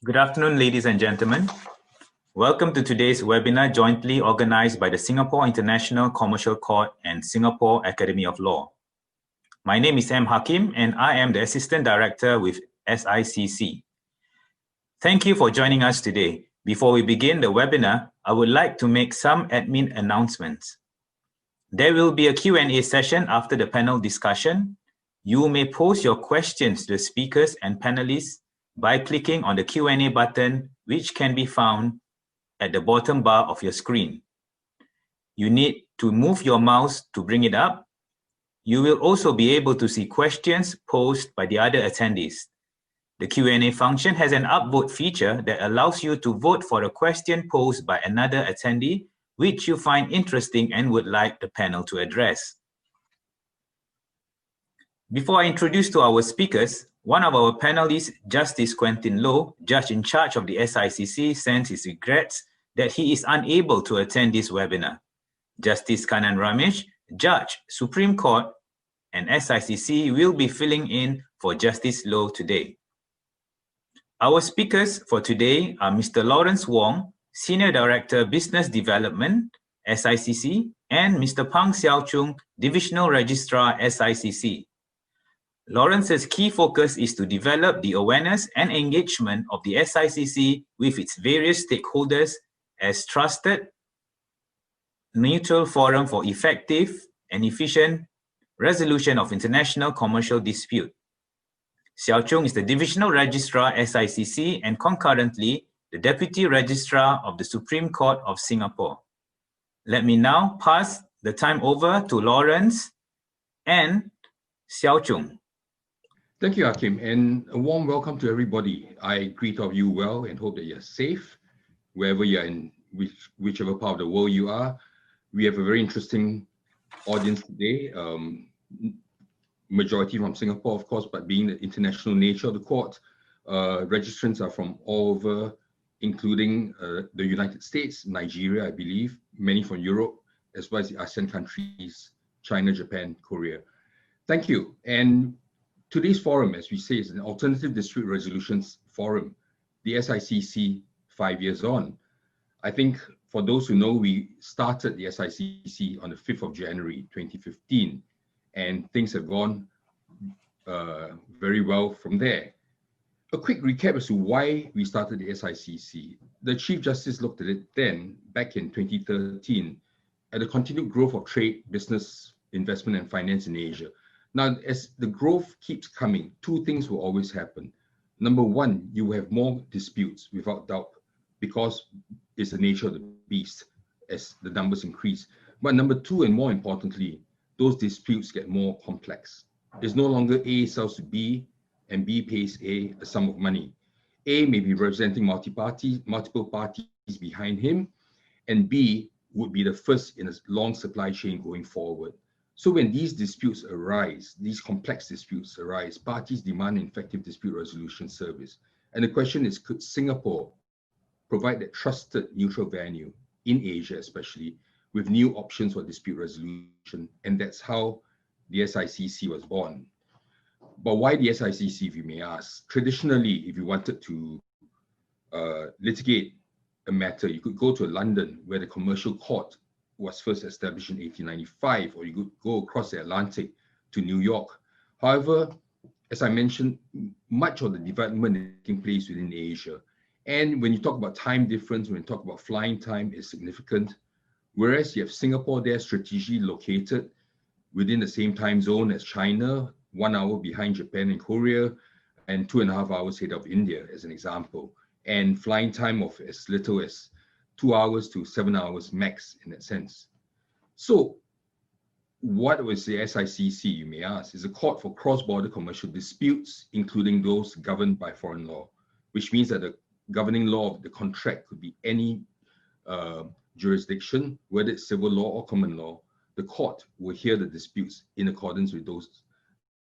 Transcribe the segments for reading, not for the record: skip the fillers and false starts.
Good afternoon, ladies and gentlemen. Welcome to today's webinar jointly organized by the Singapore International Commercial Court and Singapore Academy of Law. My name is M. Hakim and I am the Assistant Director with SICC. Thank you for joining us today. Before we begin the webinar, I would like to make some admin announcements. There will be a Q&A session after the panel discussion. You may pose your questions to the speakers and panelists by clicking on the Q&A button, which can be found at the bottom bar of your screen. You need to move your mouse to bring it up. You will also be able to see questions posed by the other attendees. The Q&A function has an upvote feature that allows you to vote for a question posed by another attendee, which you find interesting and would like the panel to address. Before I introduce to our speakers, one of our panelists, Justice Quentin Loh, judge in charge of the SICC, sends his regrets that he is unable to attend this webinar. Justice Kanan Ramesh, Judge, Supreme Court, and SICC will be filling in for Justice Loh today. Our speakers for today are Mr. Laurence Wong, Senior Director, Business Development, SICC, and Mr. Phang Chung, Divisional Registrar, SICC. Lawrence's key focus is to develop the awareness and engagement of the SICC with its various stakeholders as trusted, neutral forum for effective and efficient resolution of international commercial dispute. Hsiao Chung is the Divisional Registrar, SICC, and concurrently the Deputy Registrar of the Supreme Court of Singapore. Let me now pass the time over to Lawrence and Hsiao Chung. Thank you, Hakim, and a warm welcome to everybody. I greet all of you well and hope that you're safe wherever you're in, whichever part of the world you are. We have a very interesting audience today, majority from Singapore, of course, but being the international nature of the court, registrants are from all over, including the United States, Nigeria, I believe, many from Europe, as well as the ASEAN countries, China, Japan, Korea. Thank you. And today's forum, as we say, is an alternative dispute resolutions forum, the SICC 5 years on. I think for those who know, we started the SICC on the 5th of January, 2015, and things have gone very well from there. A quick recap as to why we started the SICC. The Chief Justice looked at it then, back in 2013, at the continued growth of trade, business, investment, and finance in Asia. Now, as the growth keeps coming, two things will always happen. Number one, you will have more disputes, without doubt, because it's the nature of the beast as the numbers increase. But number two, and more importantly, those disputes get more complex. It's no longer A sells to B and B pays A a sum of money. A may be representing multiple parties behind him, and B would be the first in a long supply chain going forward. So when these disputes arise, these complex disputes arise, parties demand an effective dispute resolution service. And the question is, could Singapore provide that trusted neutral venue in Asia, especially, with new options for dispute resolution? And that's how the SICC was born. But why the SICC, if you may ask? Traditionally, if you wanted to litigate a matter, you could go to London, where the commercial court was first established in 1895, or you could go across the Atlantic to New York. However, as I mentioned, much of the development is taking place within Asia. And when you talk about time difference, when you talk about flying time, is significant. Whereas you have Singapore there strategically located within the same time zone as China, 1 hour behind Japan and Korea, and 2.5 hours ahead of India, as an example. And flying time of as little as 2 hours to 7 hours max in that sense. So what was the SICC, you may ask? Is a court for cross-border commercial disputes, including those governed by foreign law, which means that the governing law of the contract could be any jurisdiction, whether it's civil law or common law. The court will hear the disputes in accordance with those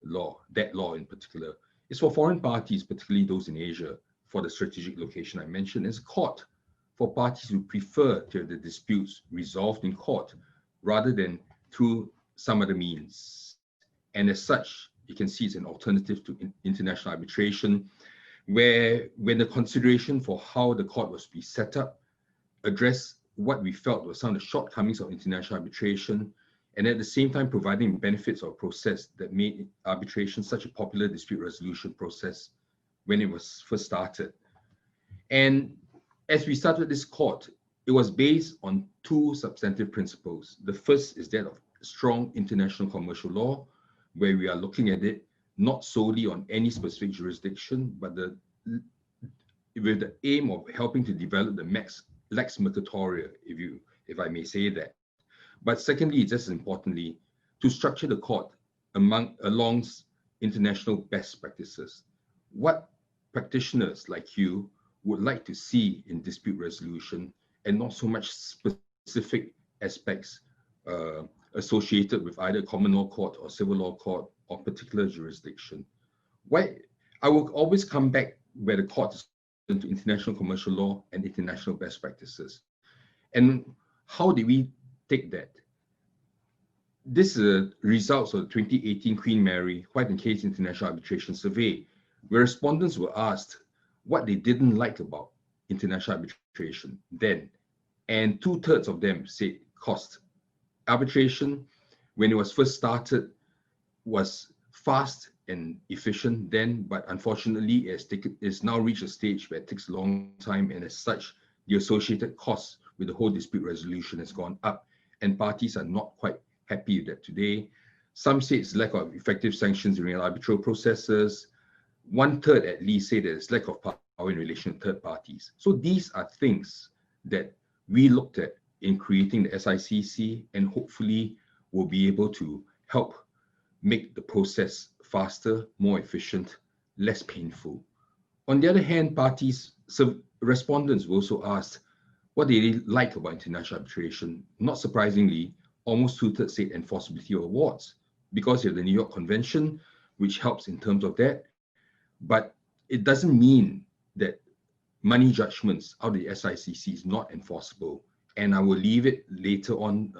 law, that law in particular. It's for foreign parties, particularly those in Asia, for the strategic location I mentioned. It's a court for parties who prefer to have the disputes resolved in court rather than through some other means. And as such, you can see it's an alternative to international arbitration, where when the consideration for how the court was to be set up addressed what we felt were some of the shortcomings of international arbitration, and at the same time providing benefits of process that made arbitration such a popular dispute resolution process when it was first started. And as we started this court, it was based on two substantive principles. The first is that of strong international commercial law, where we are looking at it not solely on any specific jurisdiction, but with the aim of helping to develop the lex mercatoria, if I may say that. But secondly, just as importantly, to structure the court along international best practices. What practitioners like you would like to see in dispute resolution, and not so much specific aspects associated with either common law court or civil law court or particular jurisdiction. Why I will always come back where the court is into international commercial law and international best practices. And how did we take that? This is the results of the 2018 Queen Mary White and Case International Arbitration Survey, where respondents were asked what they didn't like about international arbitration then. And 2/3 of them said cost. Arbitration, when it was first started, was fast and efficient then, but unfortunately it's now reached a stage where it takes a long time, and as such, the associated costs with the whole dispute resolution has gone up, and parties are not quite happy with that today. Some say it's lack of effective sanctions in arbitral processes. 1/3 at least say there's lack of power in relation to third parties. So these are things that we looked at in creating the SICC, and hopefully will be able to help make the process faster, more efficient, less painful. On the other hand, respondents were also asked what they like about international arbitration. Not surprisingly, almost 2/3 said enforceability of awards, because you have the New York Convention, which helps in terms of that. But it doesn't mean that money judgments out of the SICC is not enforceable. And I will leave it later on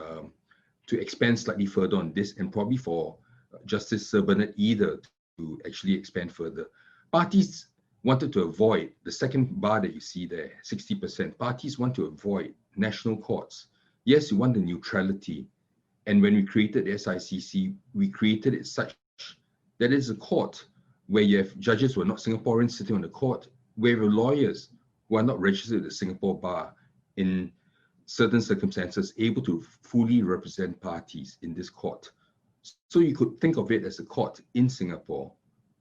to expand slightly further on this, and probably for Justice Sir Bernard Eder to actually expand further. Parties wanted to avoid the second bar that you see there, 60%. Parties want to avoid national courts. Yes, you want the neutrality. And when we created the SICC, we created it such that it's a court where you have judges who are not Singaporeans sitting on the court, where you have lawyers who are not registered at the Singapore bar in certain circumstances able to fully represent parties in this court. So you could think of it as a court in Singapore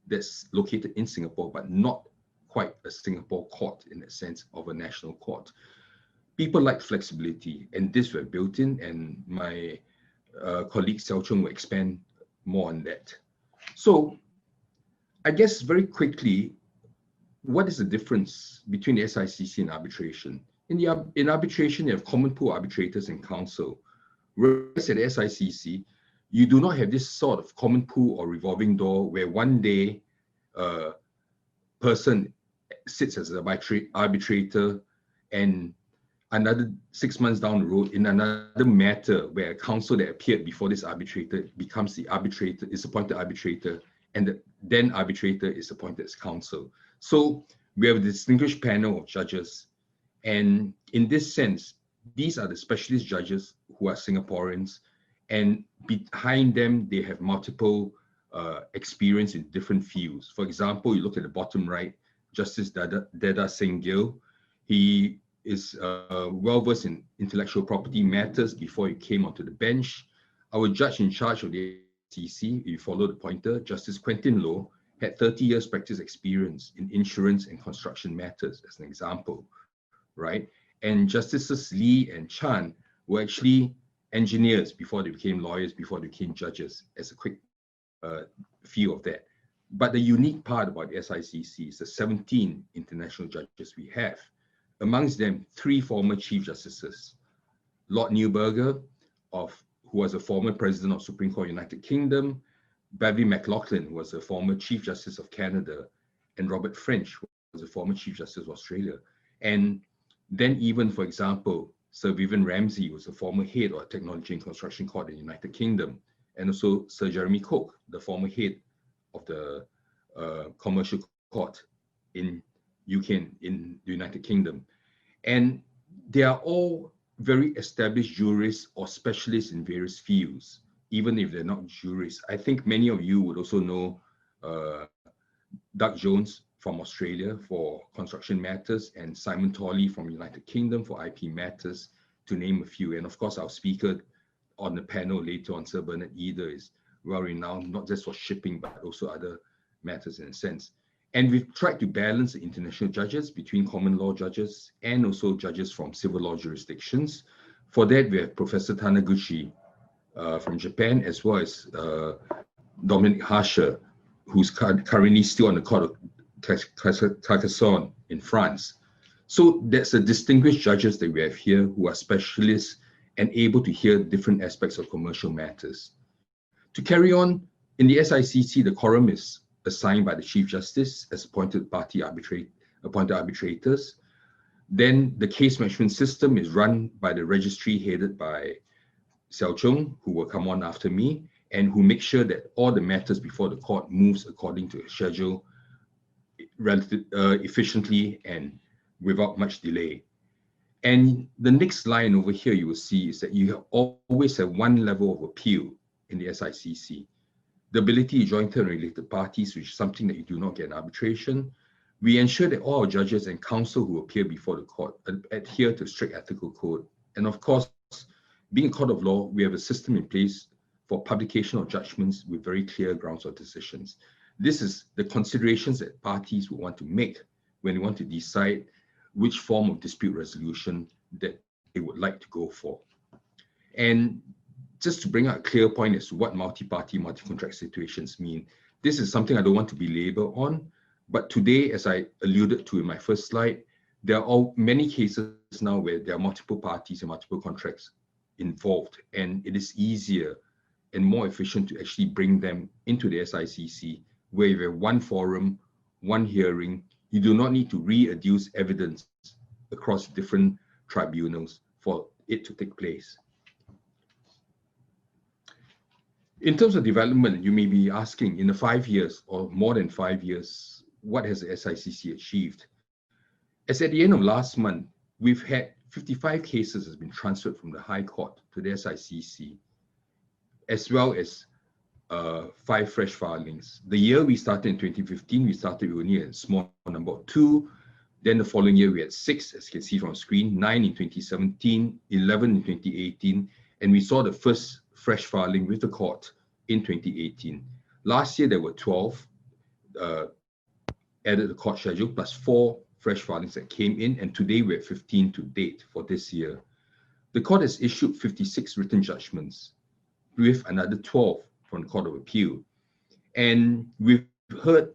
that's located in Singapore, but not quite a Singapore court in the sense of a national court. People like flexibility, and this were built in, and my colleague Chung will expand more on that. So I guess very quickly, what is the difference between the SICC and arbitration? In arbitration, you have common pool arbitrators and counsel. Whereas at the SICC, you do not have this sort of common pool or revolving door where one day a person sits as an arbitrator, and another 6 months down the road in another matter where a counsel that appeared before this arbitrator becomes the arbitrator, is appointed arbitrator, and the then arbitrator is appointed as counsel. So we have a distinguished panel of judges, and in this sense, these are the specialist judges who are Singaporeans, and behind them, they have multiple experience in different fields. For example, you look at the bottom right, Justice Dada Singh Gill. He is well-versed in intellectual property matters before he came onto the bench. Our judge in charge of the SICC, if you follow the pointer, Justice Quentin Loh, had 30 years practice experience in insurance and construction matters, as an example, right? And Justices Lee and Chan were actually engineers before they became lawyers, before they became judges, as a quick view of that. But the unique part about the SICC is the 17 international judges we have. Amongst them, 3 former Chief Justices. Lord Neuberger, who was a former President of Supreme Court United Kingdom, Beverly McLaughlin, who was a former Chief Justice of Canada, and Robert French, who was a former Chief Justice of Australia. And then even, for example, Sir Vivian Ramsey was a former head of Technology and Construction Court in the United Kingdom, and also Sir Jeremy Cook, the former head of the Commercial Court in UK and in the United Kingdom. And they are all very established jurists or specialists in various fields, even if they're not jurists. I think many of you would also know Doug Jones from Australia for construction matters, and Simon Tolley from United Kingdom for IP matters, to name a few. And of course, our speaker on the panel later on, Sir Bernard Eder, is well renowned, not just for shipping, but also other matters in a sense. And we've tried to balance the international judges between common law judges and also judges from civil law jurisdictions. For that, we have Professor Taniguchi from Japan, as well as Dominic Harsher, who's currently still on the court of Carcassonne in France. So that's the distinguished judges that we have here who are specialists and able to hear different aspects of commercial matters. To carry on, in the SICC, the quorum is assigned by the Chief Justice as appointed arbitrators. Then the case management system is run by the registry headed by Chung, who will come on after me, and who make sure that all the matters before the court moves according to a schedule efficiently and without much delay. And the next line over here you will see is that you always have one level of appeal in the SICC. The ability to join third and related parties, which is something that you do not get in arbitration. We ensure that all our judges and counsel who appear before the court adhere to strict ethical code. And of course, being a court of law, we have a system in place for publication of judgments with very clear grounds of decisions. This is the considerations that parties will want to make when they want to decide which form of dispute resolution that they would like to go for. And just to bring out a clear point as to what multi-party, multi-contract situations mean, this is something I don't want to belabor on, but today, as I alluded to in my first slide, there are many cases now where there are multiple parties and multiple contracts involved, and it is easier and more efficient to actually bring them into the SICC, where you have one forum, one hearing. You do not need to readduce evidence across different tribunals for it to take place. In terms of development, you may be asking, in the 5 years or more than 5 years, what has the SICC achieved? As at the end of last month, we've had 55 cases that have been transferred from the High Court to the SICC, as well as 5 fresh filings. The year we started in 2015, we started with only a small number of 2. Then the following year, we had 6, as you can see from the screen, 9 in 2017, 11 in 2018, and we saw the first fresh filing with the court in 2018. Last year, there were 12 added to the court schedule, plus 4 fresh filings that came in, and today we're at 15 to date for this year. The court has issued 56 written judgments, with another 12 from the Court of Appeal. And we've heard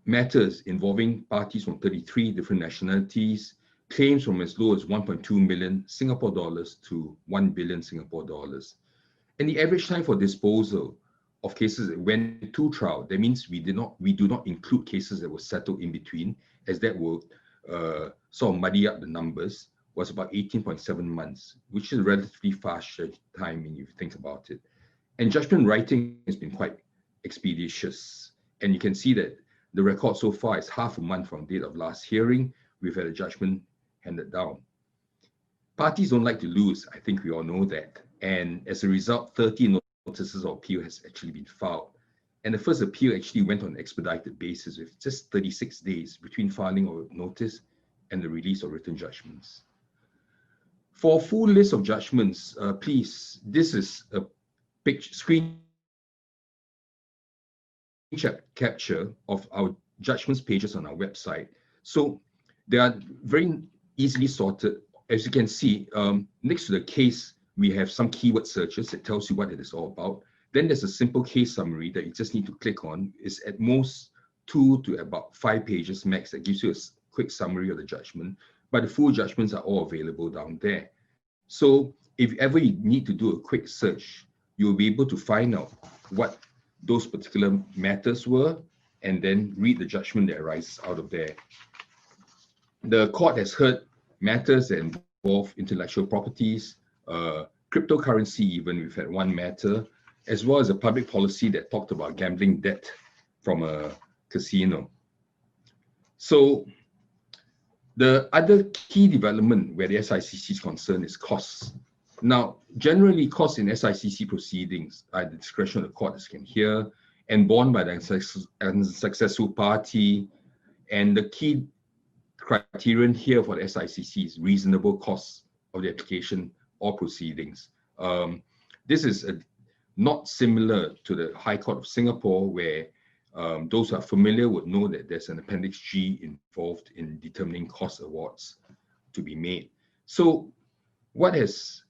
matters involving parties from 33 different nationalities, claims from as low as 1.2 million Singapore dollars to 1 billion Singapore dollars. And the average time for disposal of cases that went to trial, that means we do not include cases that were settled in between, as that will sort of muddy up the numbers, was about 18.7 months, which is relatively fast timing if you think about it. And judgment writing has been quite expeditious. And you can see that the record so far is half a month from date of last hearing. We've had a judgment handed down. Parties don't like to lose. I think we all know that. And as a result, 30 notices of appeal has actually been filed. And the first appeal actually went on an expedited basis with just 36 days between filing of notice and the release of written judgments. For a full list of judgments, please, this is a screen capture of our judgments pages on our website. So they are very easily sorted. As you can see, next to the case, we have some keyword searches that tells you what it is all about. Then there's a simple case summary that you just need to click on. It's at most 2 to about 5 pages max that gives you a quick summary of the judgment, but the full judgments are all available down there. So if ever you need to do a quick search, you'll be able to find out what those particular matters were and then read the judgment that arises out of there. The court has heard matters that involve intellectual properties, cryptocurrency even, we've had one matter, as well as a public policy that talked about gambling debt from a casino. So the other key development where the SICC is concerned is costs. Now, generally, costs in SICC proceedings are at the discretion of the court, as you can hear, and borne by the unsuccessful party. And the key criterion here for the SICC is reasonable costs of the application or proceedings. This is not similar to the High Court of Singapore, where those who are familiar would know that there's an Appendix G involved in determining cost awards to be made. So what is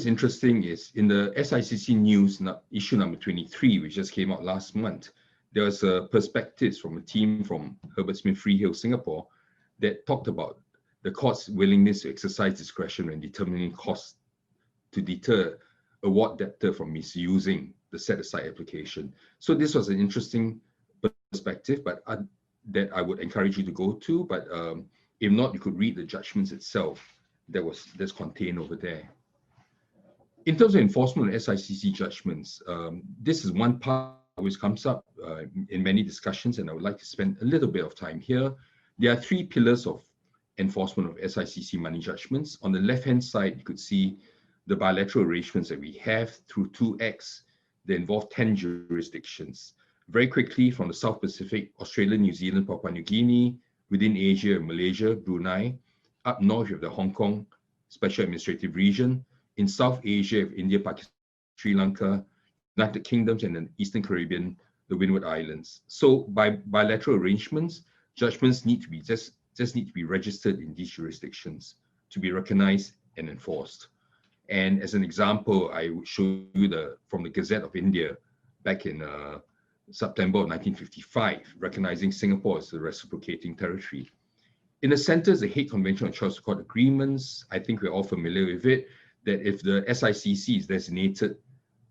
interesting is in the SICC news issue number 23, which just came out last month, there was a perspectives from a team from Herbert Smith Freehill, Singapore, that talked about the court's willingness to exercise discretion when determining costs to deter award debtor from misusing the set-aside application. So this was an interesting perspective, but that I would encourage you to go to. But if not, you could read the judgments itself that's contained over there. In terms of enforcement of SICC judgments, this is one part that always comes up in many discussions, and I would like to spend a little bit of time here. There are three pillars of enforcement of SICC money judgments. On the left-hand side, you could see the bilateral arrangements that we have through 2 acts that involve 10 jurisdictions. Very quickly, from the South Pacific, Australia, New Zealand, Papua New Guinea, within Asia, Malaysia, Brunei. Up north, you have the Hong Kong Special Administrative Region. In South Asia, you have India, Pakistan, Sri Lanka, United Kingdoms, and the Eastern Caribbean, the Windward Islands. So by bilateral arrangements, judgments need to be just need to be registered in these jurisdictions to be recognized and enforced. And as an example, I would show you from the Gazette of India back in September of 1955, recognizing Singapore as the reciprocating territory. In the center is the Hague Convention on Choice of Court Agreements. I think we're all familiar with it, that if the SICC is designated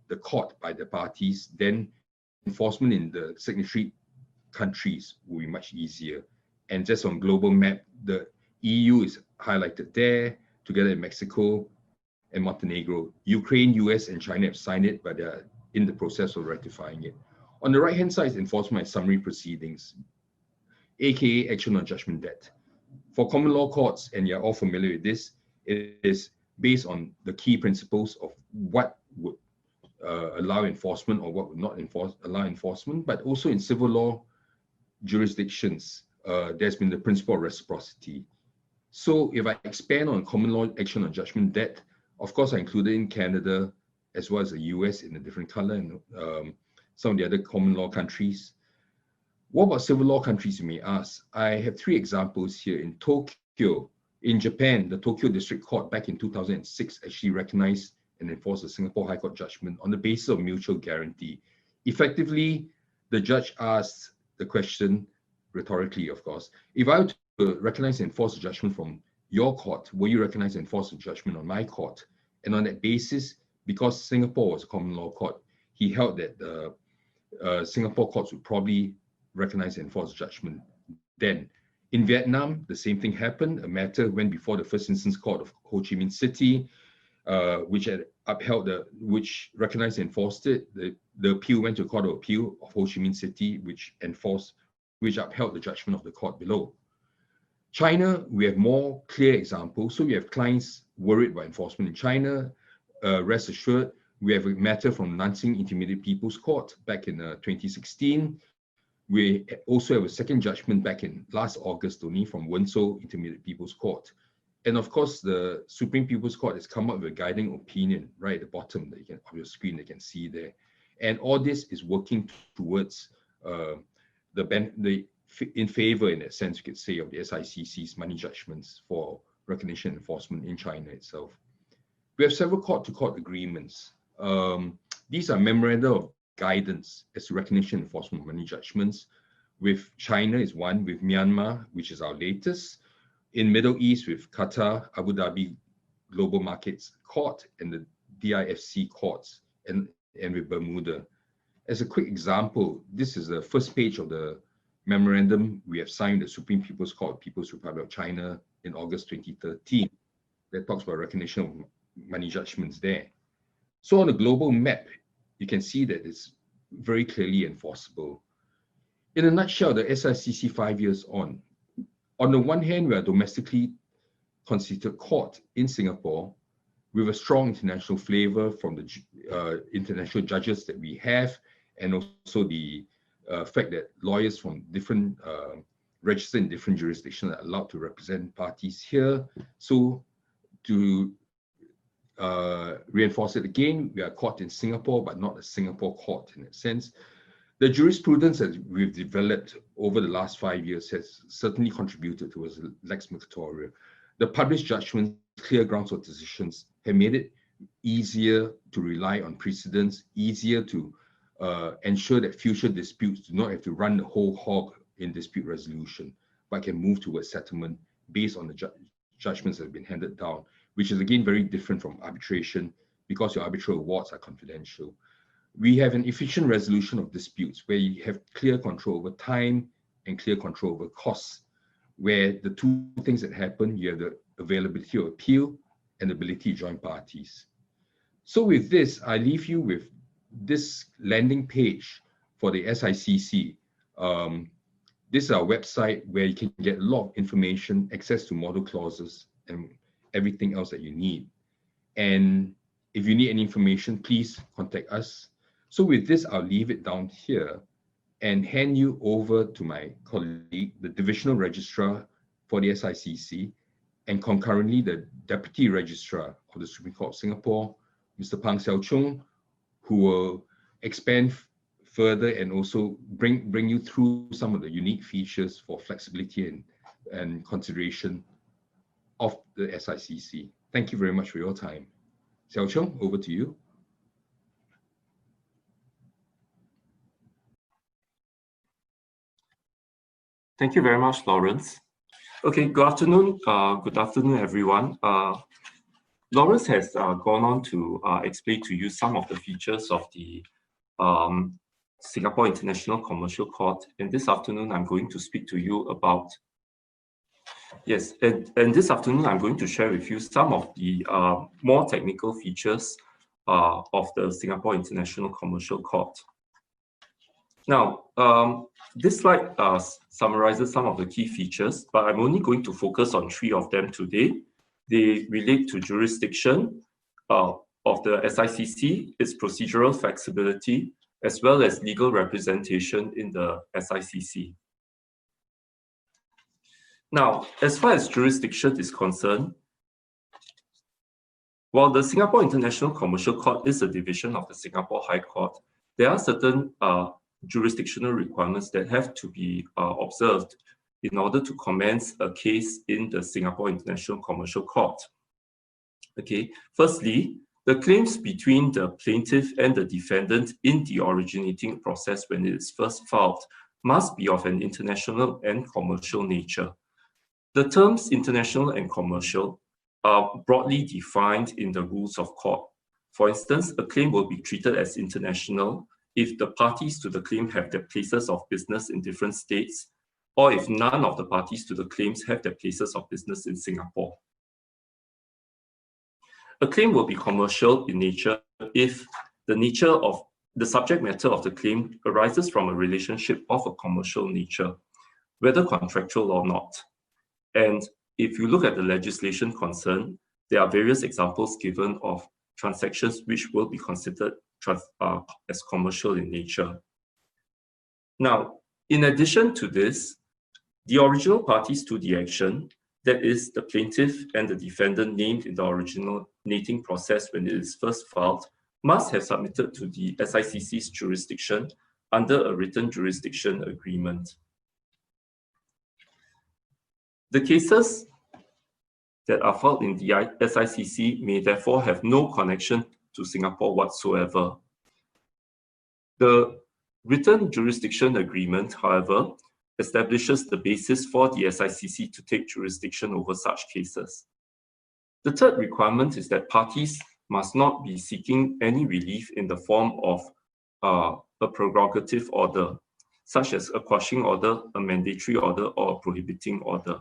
the court by the parties, then enforcement in the signatory countries will be much easier. And just on global map, the EU is highlighted there, together with Mexico and Montenegro. Ukraine, US, and China have signed it, but they're in the process of ratifying it. On the right-hand side is enforcement by summary proceedings, aka action on judgment debt. For common law courts, and you're all familiar with this, it is based on the key principles of what would allow enforcement or what would not allow enforcement, but also in civil law jurisdictions, there's been the principle of reciprocity. So if I expand on common law action on judgment debt, of course, I included in Canada as well as the US in a different color, and some of the other common law countries. What about civil law countries, you may ask? I have 3 examples here. In Tokyo, in Japan, the Tokyo District Court back in 2006 actually recognized and enforced the Singapore High Court judgment on the basis of mutual guarantee. Effectively, the judge asked the question, rhetorically, of course, if I were to recognize and enforce a judgment from your court, will you recognize and enforce a judgment on my court? And on that basis, because Singapore was a common law court, he held that the Singapore courts would probably recognize and enforce judgment then. In Vietnam, the same thing happened. A matter went before the first instance court of Ho Chi Minh City, which had upheld which recognized and enforced it. The appeal went to the Court of Appeal of Ho Chi Minh City, which upheld the judgment of the court below. China, we have more clear examples. So we have clients worried about enforcement in China. Rest assured, we have a matter from Nanjing Intermediate People's Court back in 2016. We also have a second judgment back in last August only from Wenzhou Intermediate People's Court. And of course, the Supreme People's Court has come up with a guiding opinion right at the bottom that of your screen, you can see there. And all this is working towards in favor, in that sense, you could say, of the SICC's money judgments for recognition and enforcement in China itself. We have several court-to-court agreements. These are memoranda of guidance as to recognition and enforcement of money judgments. With China is one, with Myanmar, which is our latest. In Middle East with Qatar, Abu Dhabi Global Markets Court, and the DIFC courts, and with Bermuda. As a quick example, this is the first page of the memorandum we have signed the Supreme People's Court, People's Republic of China in August 2013. That talks about recognition of money judgments there. So on a global map, you can see that it's very clearly enforceable. in a nutshell, the SICC 5 years on the one hand, we are a domestically constituted court in Singapore with a strong international flavor from the international judges that we have, and also the fact that lawyers from different registered in different jurisdictions are allowed to represent parties here. So to reinforce it again, we are a court in Singapore, but not a Singapore court in that sense. The jurisprudence that we've developed over the last 5 years has certainly contributed towards lex mercatoria. The published judgments, clear grounds for decisions, have made it easier to rely on precedents, easier to ensure that future disputes do not have to run the whole hog in dispute resolution, but can move towards settlement based on the judgments that have been handed down, which is again very different from arbitration because your arbitral awards are confidential. We have an efficient resolution of disputes where you have clear control over time and clear control over costs, where the two things that happen, you have the availability of appeal and the ability to join parties. So with this, I leave you with this landing page for the SICC. This is our website where you can get a lot of information, access to model clauses, and everything else that you need. And if you need any information, please contact us. So with this, I'll leave it down here and hand you over to my colleague, the Divisional Registrar for the SICC, and concurrently the Deputy Registrar of the Supreme Court of Singapore, Mr. Chung, who will expand further and also bring you through some of the unique features for flexibility and consideration of the SICC. Thank you very much for your time. Hsiao, over to you. Thank you very much, Lawrence. Okay, good afternoon. Good afternoon, everyone. Lawrence has gone on to explain to you some of the features of the Singapore International Commercial Court. And this afternoon, I'm going to speak to you about, yes, and this afternoon, I'm going to share with you some of the more technical features of the Singapore International Commercial Court. Now, this slide summarizes some of the key features, but I'm only going to focus on 3 of them today. They relate to jurisdiction of the SICC, its procedural flexibility, as well as legal representation in the SICC. Now, as far as jurisdiction is concerned, while the Singapore International Commercial Court is a division of the Singapore High Court, there are certain jurisdictional requirements that have to be observed in order to commence a case in the Singapore International Commercial Court. Okay, firstly, the claims between the plaintiff and the defendant in the originating process when it is first filed must be of an international and commercial nature. The terms international and commercial are broadly defined in the rules of court. For instance, a claim will be treated as international if the parties to the claim have their places of business in different states, or if none of the parties to the claims have their places of business in Singapore. A claim will be commercial in nature if the nature of the subject matter of the claim arises from a relationship of a commercial nature, whether contractual or not. And if you look at the legislation concerned, there are various examples given of transactions which will be considered as commercial in nature. Now, in addition to this, the original parties to the action, that is the plaintiff and the defendant named in the originating process when it is first filed, must have submitted to the SICC's jurisdiction under a written jurisdiction agreement. The cases that are filed in the SICC may therefore have no connection to Singapore whatsoever. The written jurisdiction agreement, however, establishes the basis for the SICC to take jurisdiction over such cases. The third requirement is that parties must not be seeking any relief in the form of a prerogative order, such as a quashing order, a mandatory order, or a prohibiting order.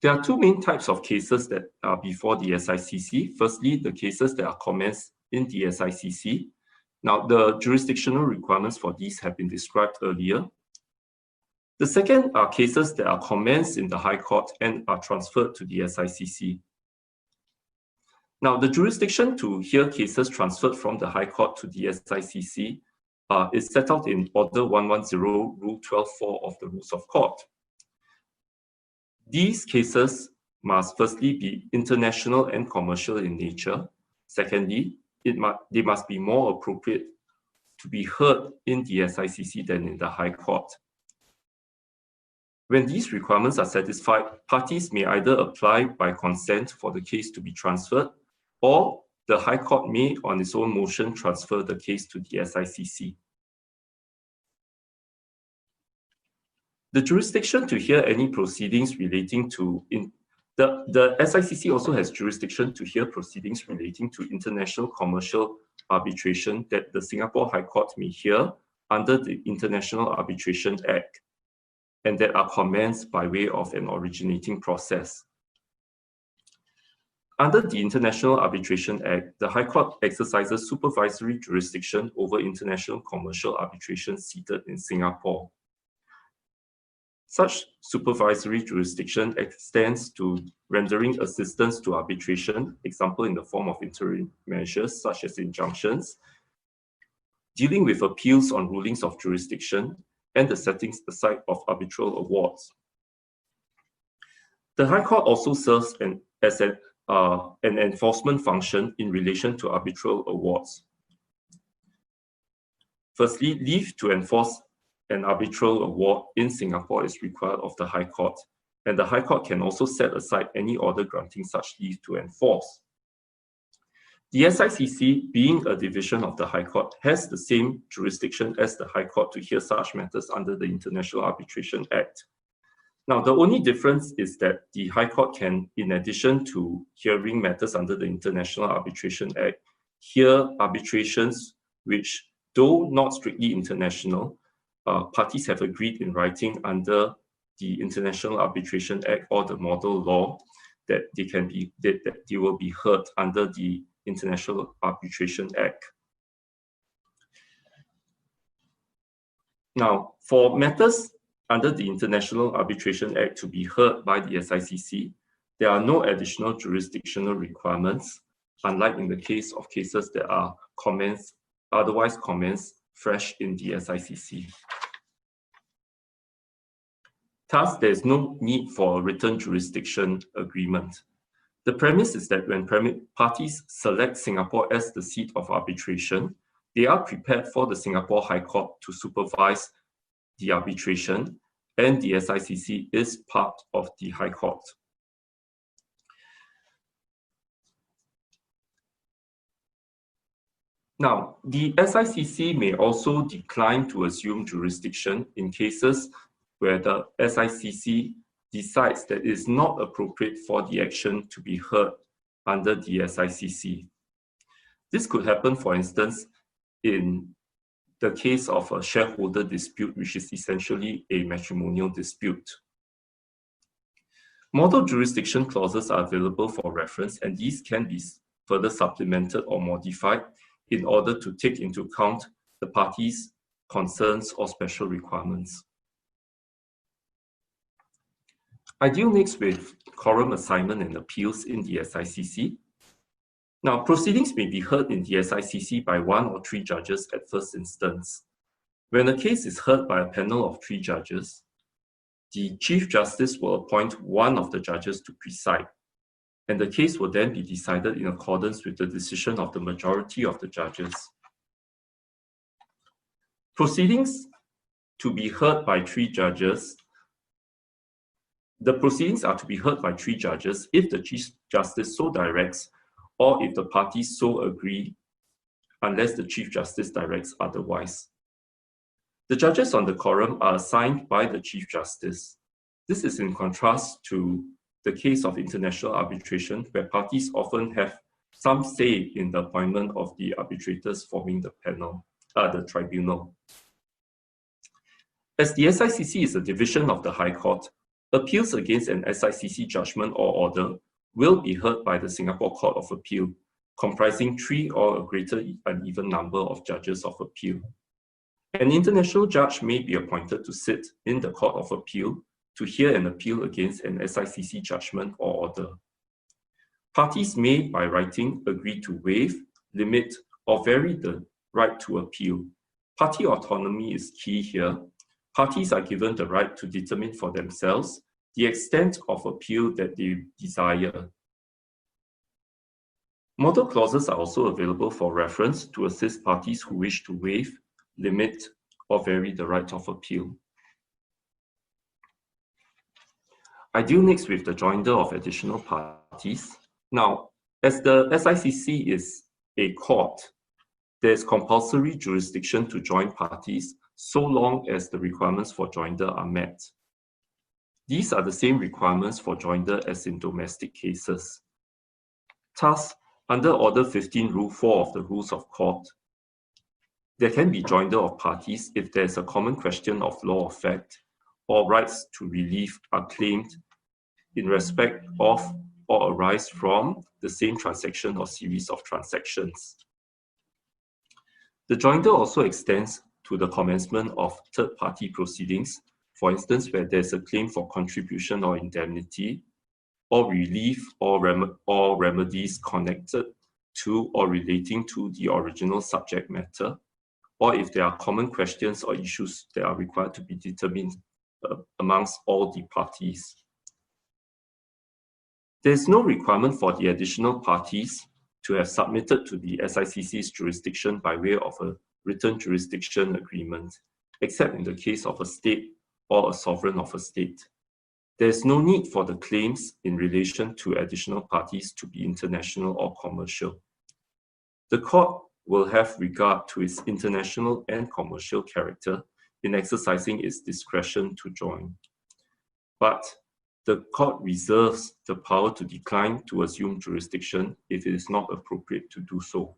There are 2 main types of cases that are before the SICC. Firstly, the cases that are commenced in the SICC, Now, the jurisdictional requirements for these have been described earlier. The second are cases that are commenced in the High Court and are transferred to the SICC. Now, the jurisdiction to hear cases transferred from the High Court to the SICC is set out in Order 110, Rule 12.4 of the Rules of Court. These cases must firstly be international and commercial in nature. Secondly, they must be more appropriate to be heard in the SICC than in the High Court. When these requirements are satisfied, parties may either apply by consent for the case to be transferred, or the High Court may, on its own motion, transfer the case to the SICC. The jurisdiction to hear any proceedings relating to the SICC also has jurisdiction to hear proceedings relating to international commercial arbitration that the Singapore High Court may hear under the International Arbitration Act and that are commenced by way of an originating process. Under the International Arbitration Act, the High Court exercises supervisory jurisdiction over international commercial arbitration seated in Singapore. Such supervisory jurisdiction extends to rendering assistance to arbitration, example in the form of interim measures such as injunctions, dealing with appeals on rulings of jurisdiction, and the setting aside of arbitral awards. The High Court also serves as an enforcement function in relation to arbitral awards. Firstly, leave to enforce an arbitral award in Singapore is required of the High Court, and the High Court can also set aside any order granting such leave to enforce. The SICC, being a division of the High Court, has the same jurisdiction as the High Court to hear such matters under the International Arbitration Act. Now, the only difference is that the High Court can, in addition to hearing matters under the International Arbitration Act, hear arbitrations which, though not strictly international, parties have agreed in writing under the International Arbitration Act or the model law that they will be heard under the International Arbitration Act. Now, for matters under the International Arbitration Act to be heard by the SICC, there are no additional jurisdictional requirements, unlike in the case of cases that are otherwise commenced fresh in the SICC. Thus, there is no need for a written jurisdiction agreement. The premise is that when parties select Singapore as the seat of arbitration, they are prepared for the Singapore High Court to supervise the arbitration, and the SICC is part of the High Court. Now, the SICC may also decline to assume jurisdiction in cases where the SICC decides that it is not appropriate for the action to be heard under the SICC. This could happen, for instance, in the case of a shareholder dispute, which is essentially a matrimonial dispute. Model jurisdiction clauses are available for reference, and these can be further supplemented or modified in order to take into account the parties' concerns or special requirements. I deal next with quorum assignment and appeals in the SICC. Now, proceedings may be heard in the SICC by 1 or 3 judges at first instance. When a case is heard by a panel of 3 judges, the Chief Justice will appoint one of the judges to preside, and the case will then be decided in accordance with the decision of the majority of the judges. Proceedings to be heard by 3 judges. The proceedings are to be heard by 3 judges if the Chief Justice so directs, or if the parties so agree, unless the Chief Justice directs otherwise. The judges on the quorum are assigned by the Chief Justice. This is in contrast to the case of international arbitration, where parties often have some say in the appointment of the arbitrators forming the tribunal. As the SICC is a division of the High Court, appeals against an SICC judgment or order will be heard by the Singapore Court of Appeal, comprising 3 or a greater uneven number of judges of appeal. An international judge may be appointed to sit in the Court of Appeal to hear an appeal against an SICC judgment or order. Parties may, by writing, agree to waive, limit, or vary the right to appeal. Party autonomy is key here. Parties are given the right to determine for themselves the extent of appeal that they desire. Model clauses are also available for reference to assist parties who wish to waive, limit, or vary the right of appeal. I deal next with the joinder of additional parties. Now, as the SICC is a court, there is compulsory jurisdiction to join parties so long as the requirements for joinder are met. These are the same requirements for joinder as in domestic cases. Thus, under Order 15, Rule 4 of the Rules of Court, there can be joinder of parties if there is a common question of law or fact, or rights to relief are claimed in respect of or arise from the same transaction or series of transactions. The joinder also extends to the commencement of third-party proceedings, for instance, where there is a claim for contribution or indemnity, or relief or remedies connected to or relating to the original subject matter, or if there are common questions or issues that are required to be determined amongst all the parties. There is no requirement for the additional parties to have submitted to the SICC's jurisdiction by way of a written jurisdiction agreement, except in the case of a state or a sovereign of a state. There is no need for the claims in relation to additional parties to be international or commercial. The court will have regard to its international and commercial character in exercising its discretion to join. But the court reserves the power to decline to assume jurisdiction if it is not appropriate to do so.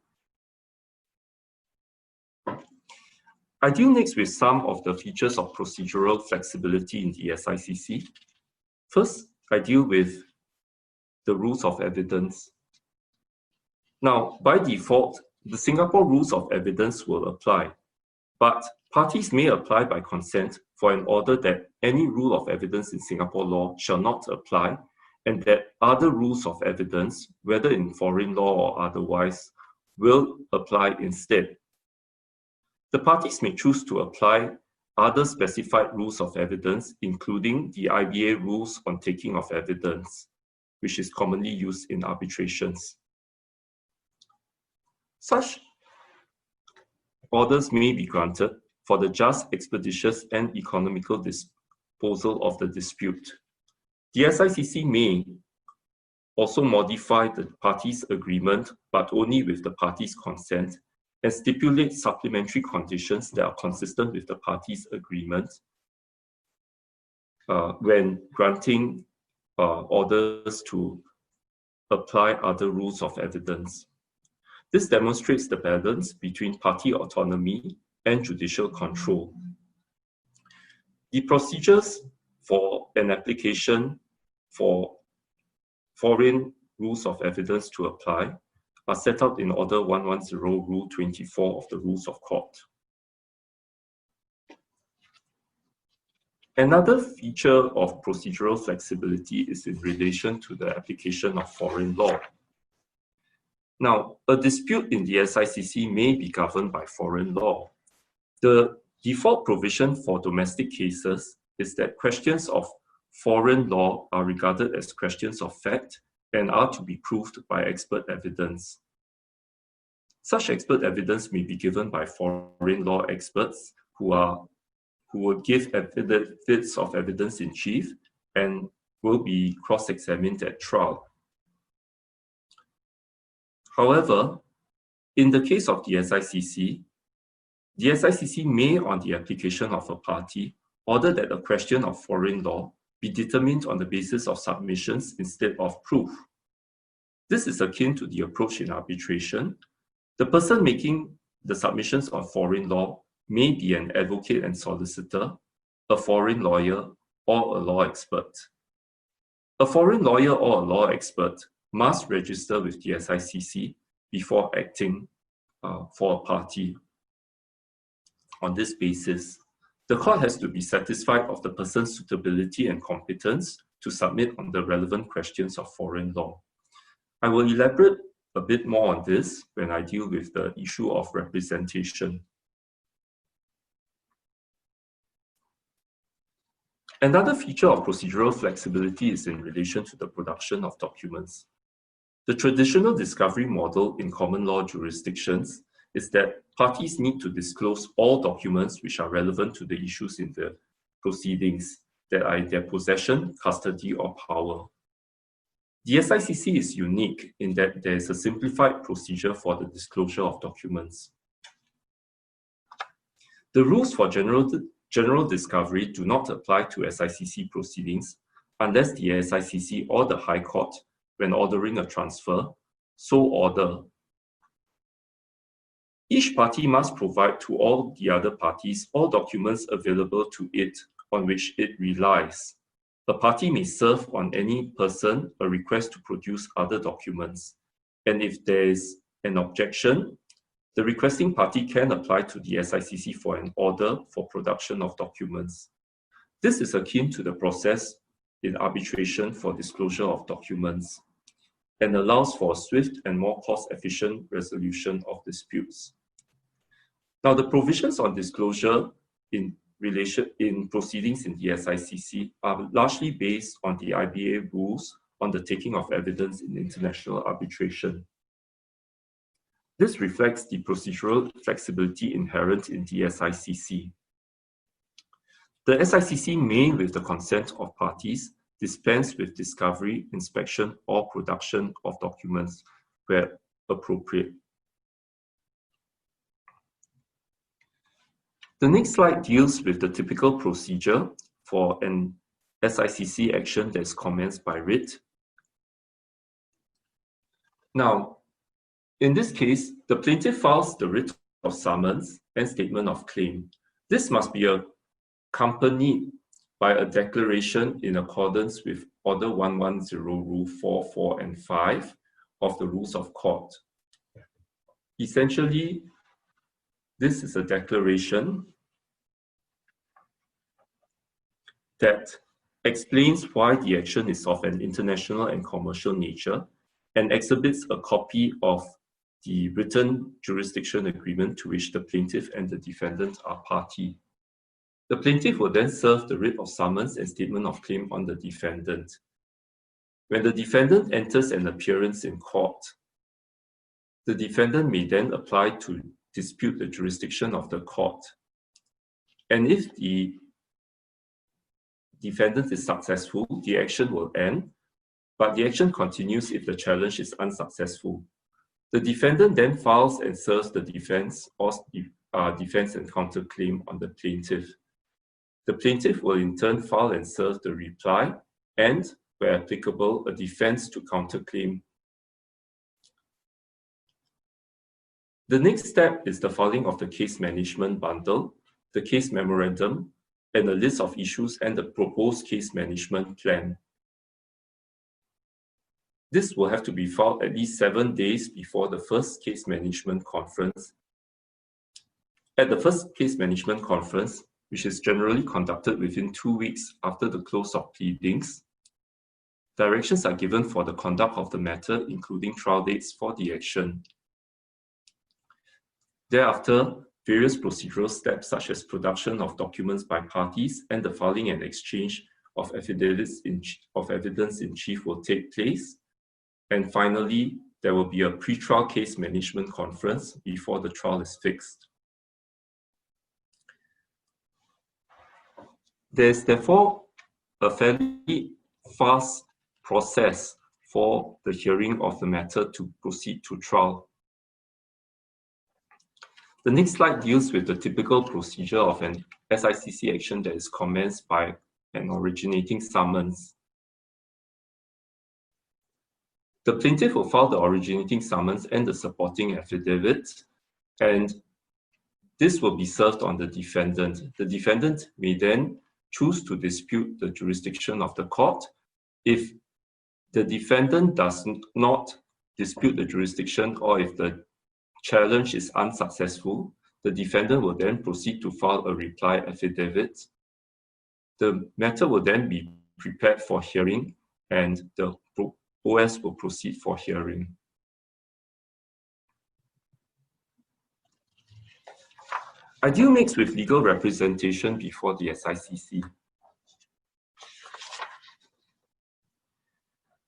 I deal next with some of the features of procedural flexibility in the SICC. First, I deal with the rules of evidence. Now, by default, the Singapore rules of evidence will apply, but parties may apply by consent for an order that any rule of evidence in Singapore law shall not apply, and that other rules of evidence, whether in foreign law or otherwise, will apply instead. The parties may choose to apply other specified rules of evidence, including the IBA rules on taking of evidence, which is commonly used in arbitrations. Such orders may be granted for the just, expeditious, and economical disposal of the dispute. The SICC may also modify the parties' agreement, but only with the parties' consent, and stipulate supplementary conditions that are consistent with the parties' agreement when granting orders to apply other rules of evidence. This demonstrates the balance between party autonomy and judicial control. The procedures for an application for foreign rules of evidence to apply are set out in Order 110, Rule 24 of the Rules of Court. Another feature of procedural flexibility is in relation to the application of foreign law. Now, a dispute in the SICC may be governed by foreign law. The default provision for domestic cases is that questions of foreign law are regarded as questions of fact and are to be proved by expert evidence. Such expert evidence may be given by foreign law experts who will give affidavits of evidence in chief and will be cross-examined at trial. However, in the case of the SICC may, on the application of a party, order that a question of foreign law be determined on the basis of submissions instead of proof. This is akin to the approach in arbitration. The person making the submissions on foreign law may be an advocate and solicitor, a foreign lawyer, or a law expert. A foreign lawyer or a law expert must register with the SICC before acting for a party. On this basis, the court has to be satisfied of the person's suitability and competence to submit on the relevant questions of foreign law. I will elaborate a bit more on this when I deal with the issue of representation. Another feature of procedural flexibility is in relation to the production of documents. The traditional discovery model in common law jurisdictions is that parties need to disclose all documents which are relevant to the issues in the proceedings that are in their possession, custody, or power. The SICC is unique in that there is a simplified procedure for the disclosure of documents. The rules for general discovery do not apply to SICC proceedings unless the SICC or the High Court, when ordering a transfer, so order. Each party must provide to all the other parties all documents available to it on which it relies. A party may serve on any person a request to produce other documents, and if there is an objection, the requesting party can apply to the SICC for an order for production of documents. This is akin to the process in arbitration for disclosure of documents and allows for a swift and more cost-efficient resolution of disputes. Now, the provisions on disclosure in proceedings in the SICC are largely based on the IBA rules on the taking of evidence in international arbitration. This reflects the procedural flexibility inherent in the SICC. The SICC may, with the consent of parties, dispense with discovery, inspection, or production of documents where appropriate. The next slide deals with the typical procedure for an SICC action that is commenced by writ. Now, in this case, the plaintiff files the writ of summons and statement of claim. This must be accompanied by a declaration in accordance with Order 110, Rule 4, 4, and 5 of the Rules of Court. Essentially, this is a declaration that explains why the action is of an international and commercial nature and exhibits a copy of the written jurisdiction agreement to which the plaintiff and the defendant are party. The plaintiff will then serve the writ of summons and statement of claim on the defendant. When the defendant enters an appearance in court, the defendant may then apply to dispute the jurisdiction of the court. And if the defendant is successful, the action will end, but the action continues if the challenge is unsuccessful. The defendant then files and serves the defense or defense and counterclaim on the plaintiff. The plaintiff will in turn file and serve the reply and, where applicable, a defense to counterclaim. The next step is the filing of the case management bundle, the case memorandum, and a list of issues and the proposed case management plan. This will have to be filed at least 7 days before the first case management conference. At the first case management conference, which is generally conducted within 2 weeks after the close of pleadings, directions are given for the conduct of the matter, including trial dates for the action. Thereafter, various procedural steps such as production of documents by parties and the filing and exchange of evidence in chief will take place. And finally, there will be a pre-trial case management conference before the trial is fixed. There is therefore a fairly fast process for the hearing of the matter to proceed to trial. The next slide deals with the typical procedure of an SICC action that is commenced by an originating summons. The plaintiff will file the originating summons and the supporting affidavit, and this will be served on the defendant. The defendant may then choose to dispute the jurisdiction of the court. If the defendant does not dispute the jurisdiction or if the challenge is unsuccessful, the defendant will then proceed to file a reply affidavit. The matter will then be prepared for hearing and the OS will proceed for hearing. Ideal mix with legal representation before the SICC.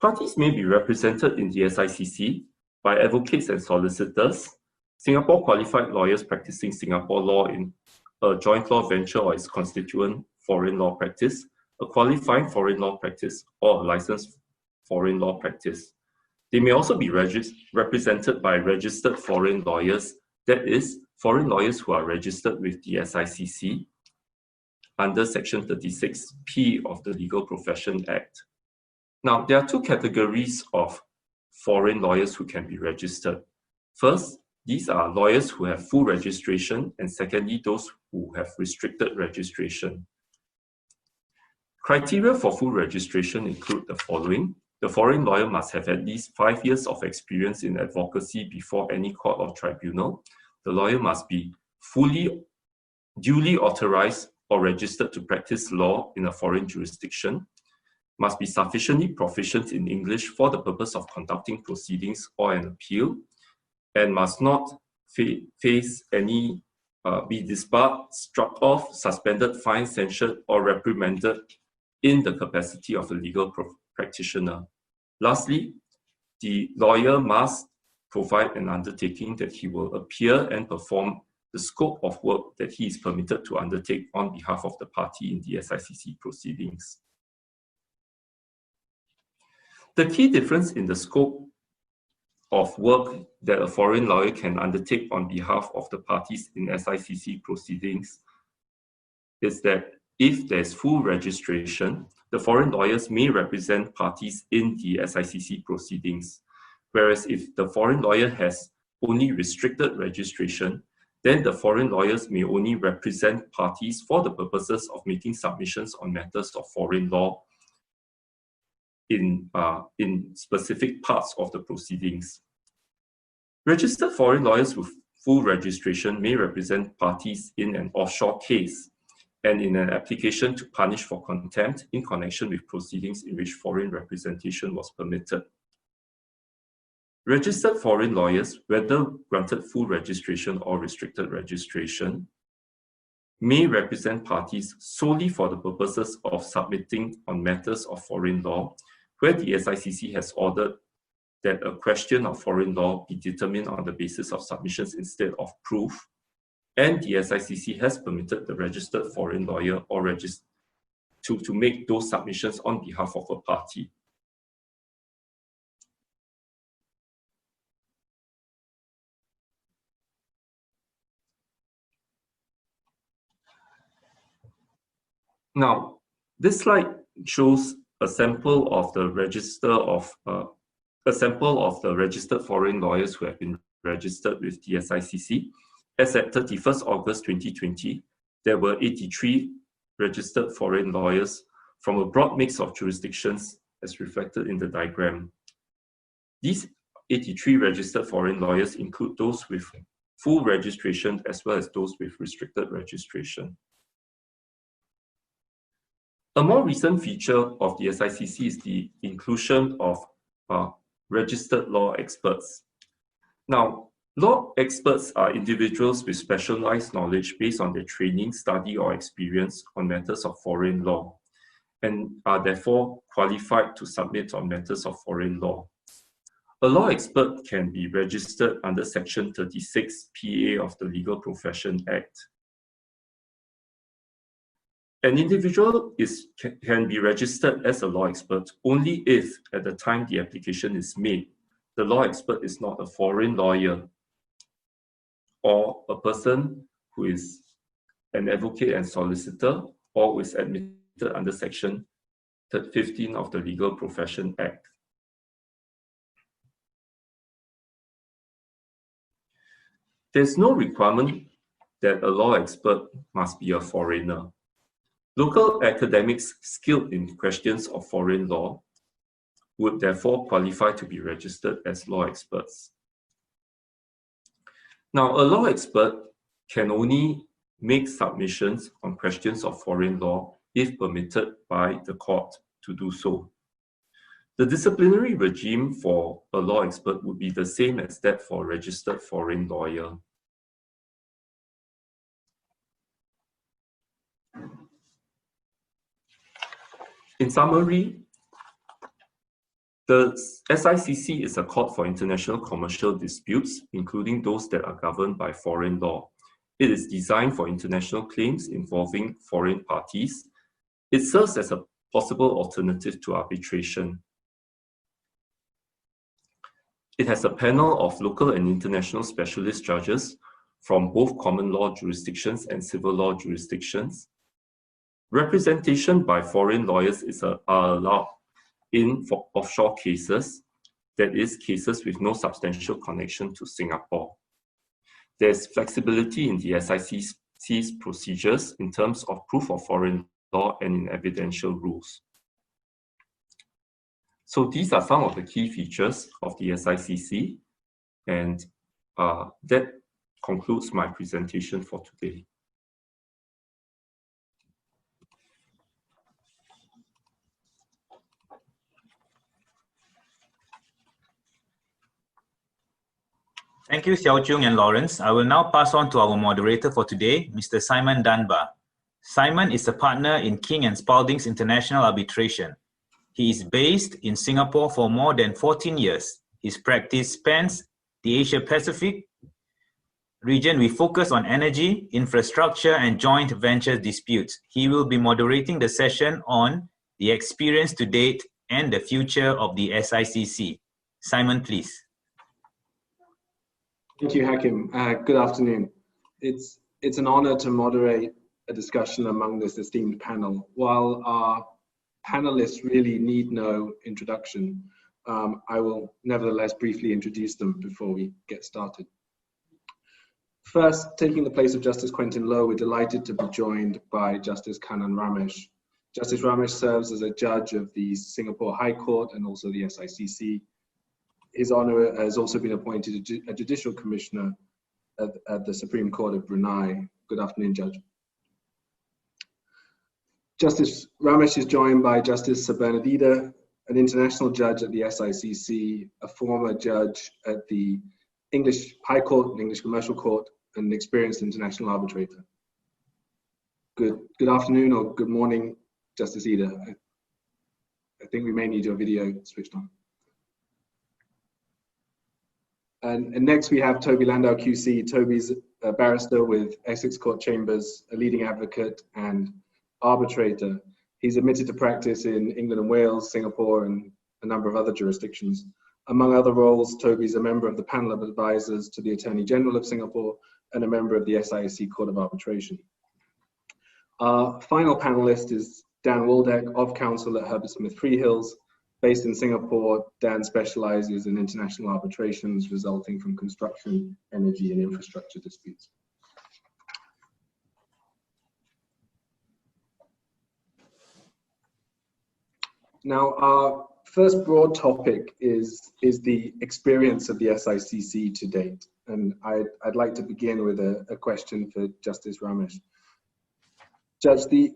Parties may be represented in the SICC by advocates and solicitors, Singapore qualified lawyers practicing Singapore law in a joint law venture or its constituent foreign law practice, a qualifying foreign law practice, or a licensed foreign law practice. They may also be represented by registered foreign lawyers, that is, foreign lawyers who are registered with the SICC under Section 36P of the Legal Profession Act. Now, there are two categories of foreign lawyers who can be registered. First, these are lawyers who have full registration, and secondly, those who have restricted registration. Criteria for full registration include the following. The foreign lawyer must have at least 5 years of experience in advocacy before any court or tribunal. The lawyer must be duly authorized or registered to practice law in a foreign jurisdiction, must be sufficiently proficient in English for the purpose of conducting proceedings or an appeal, and must not face any, be disbarred, struck off, suspended, fined, censured, or reprimanded in the capacity of a legal practitioner. Lastly, the lawyer must provide an undertaking that he will appear and perform the scope of work that he is permitted to undertake on behalf of the party in the SICC proceedings. The key difference in the scope of work that a foreign lawyer can undertake on behalf of the parties in SICC proceedings is that if there's full registration, the foreign lawyers may represent parties in the SICC proceedings. Whereas if the foreign lawyer has only restricted registration, then the foreign lawyers may only represent parties for the purposes of making submissions on matters of foreign law in specific parts of the proceedings. Registered foreign lawyers with full registration may represent parties in an offshore case and in an application to punish for contempt in connection with proceedings in which foreign representation was permitted. Registered foreign lawyers, whether granted full registration or restricted registration, may represent parties solely for the purposes of submitting on matters of foreign law, where the SICC has ordered that a question of foreign law be determined on the basis of submissions instead of proof, and the SICC has permitted the registered foreign lawyer or to make those submissions on behalf of a party. Now, this slide shows a sample of the registered foreign lawyers who have been registered with the SICC. As at 31st August 2020, there were 83 registered foreign lawyers from a broad mix of jurisdictions as reflected in the diagram. These 83 registered foreign lawyers include those with full registration as well as those with restricted registration. A more recent feature of the SICC is the inclusion of registered law experts. Now, law experts are individuals with specialized knowledge based on their training, study, or experience on matters of foreign law, and are therefore qualified to submit on matters of foreign law. A law expert can be registered under Section 36 PA of the Legal Profession Act. An individual can be registered as a law expert only if, at the time the application is made, the law expert is not a foreign lawyer or a person who is an advocate and solicitor or who is admitted under Section 15 of the Legal Profession Act. There's no requirement that a law expert must be a foreigner. Local academics skilled in questions of foreign law would therefore qualify to be registered as law experts. Now, a law expert can only make submissions on questions of foreign law if permitted by the court to do so. The disciplinary regime for a law expert would be the same as that for a registered foreign lawyer. In summary, the SICC is a court for international commercial disputes, including those that are governed by foreign law. It is designed for international claims involving foreign parties. It serves as a possible alternative to arbitration. It has a panel of local and international specialist judges from both common law jurisdictions and civil law jurisdictions. Representation by foreign lawyers is allowed for offshore cases, that is, cases with no substantial connection to Singapore. There's flexibility in the SICC's procedures in terms of proof of foreign law and in evidential rules. So these are some of the key features of the SICC, and that concludes my presentation for today. Thank you, Hsiao, Chung, and Lawrence. I will now pass on to our moderator for today, Mr. Simon Dunbar. Simon is a partner in King & Spalding's International Arbitration. He is based in Singapore for more than 14 years. His practice spans the Asia-Pacific region with focus on energy, infrastructure, and joint venture disputes. He will be moderating the session on the experience to date and the future of the SICC. Simon, please. Thank you, Hakim. Good afternoon. It's an honor to moderate a discussion among this esteemed panel. While our panelists really need no introduction, I will nevertheless briefly introduce them before we get started. First, taking the place of Justice Quentin Loh, we're delighted to be joined by Justice Kanan Ramesh. Justice Ramesh serves as a judge of the Singapore High Court and also the SICC. His Honour has also been appointed a Judicial Commissioner at the Supreme Court of Brunei. Good afternoon, Judge. Justice Ramesh is joined by Justice Bernadita, an international judge at the SICC, a former judge at the English High Court and English Commercial Court, and an experienced international arbitrator. Good afternoon or good morning, Justice Ida. I think we may need your video switched on. And next we have Toby Landau QC. Toby's a barrister with Essex Court Chambers, a leading advocate and arbitrator. He's admitted to practice in England and Wales, Singapore, and a number of other jurisdictions. Among other roles, Toby's a member of the panel of advisors to the Attorney General of Singapore and a member of the SICC Court of Arbitration. Our final panelist is Dan Waldeck, of counsel at Herbert Smith Freehills. Based in Singapore, Dan specializes in international arbitrations resulting from construction, energy, and infrastructure disputes. Now, our first broad topic is the experience of the SICC to date. And I'd like to begin with a question for Justice Ramesh. Judge, the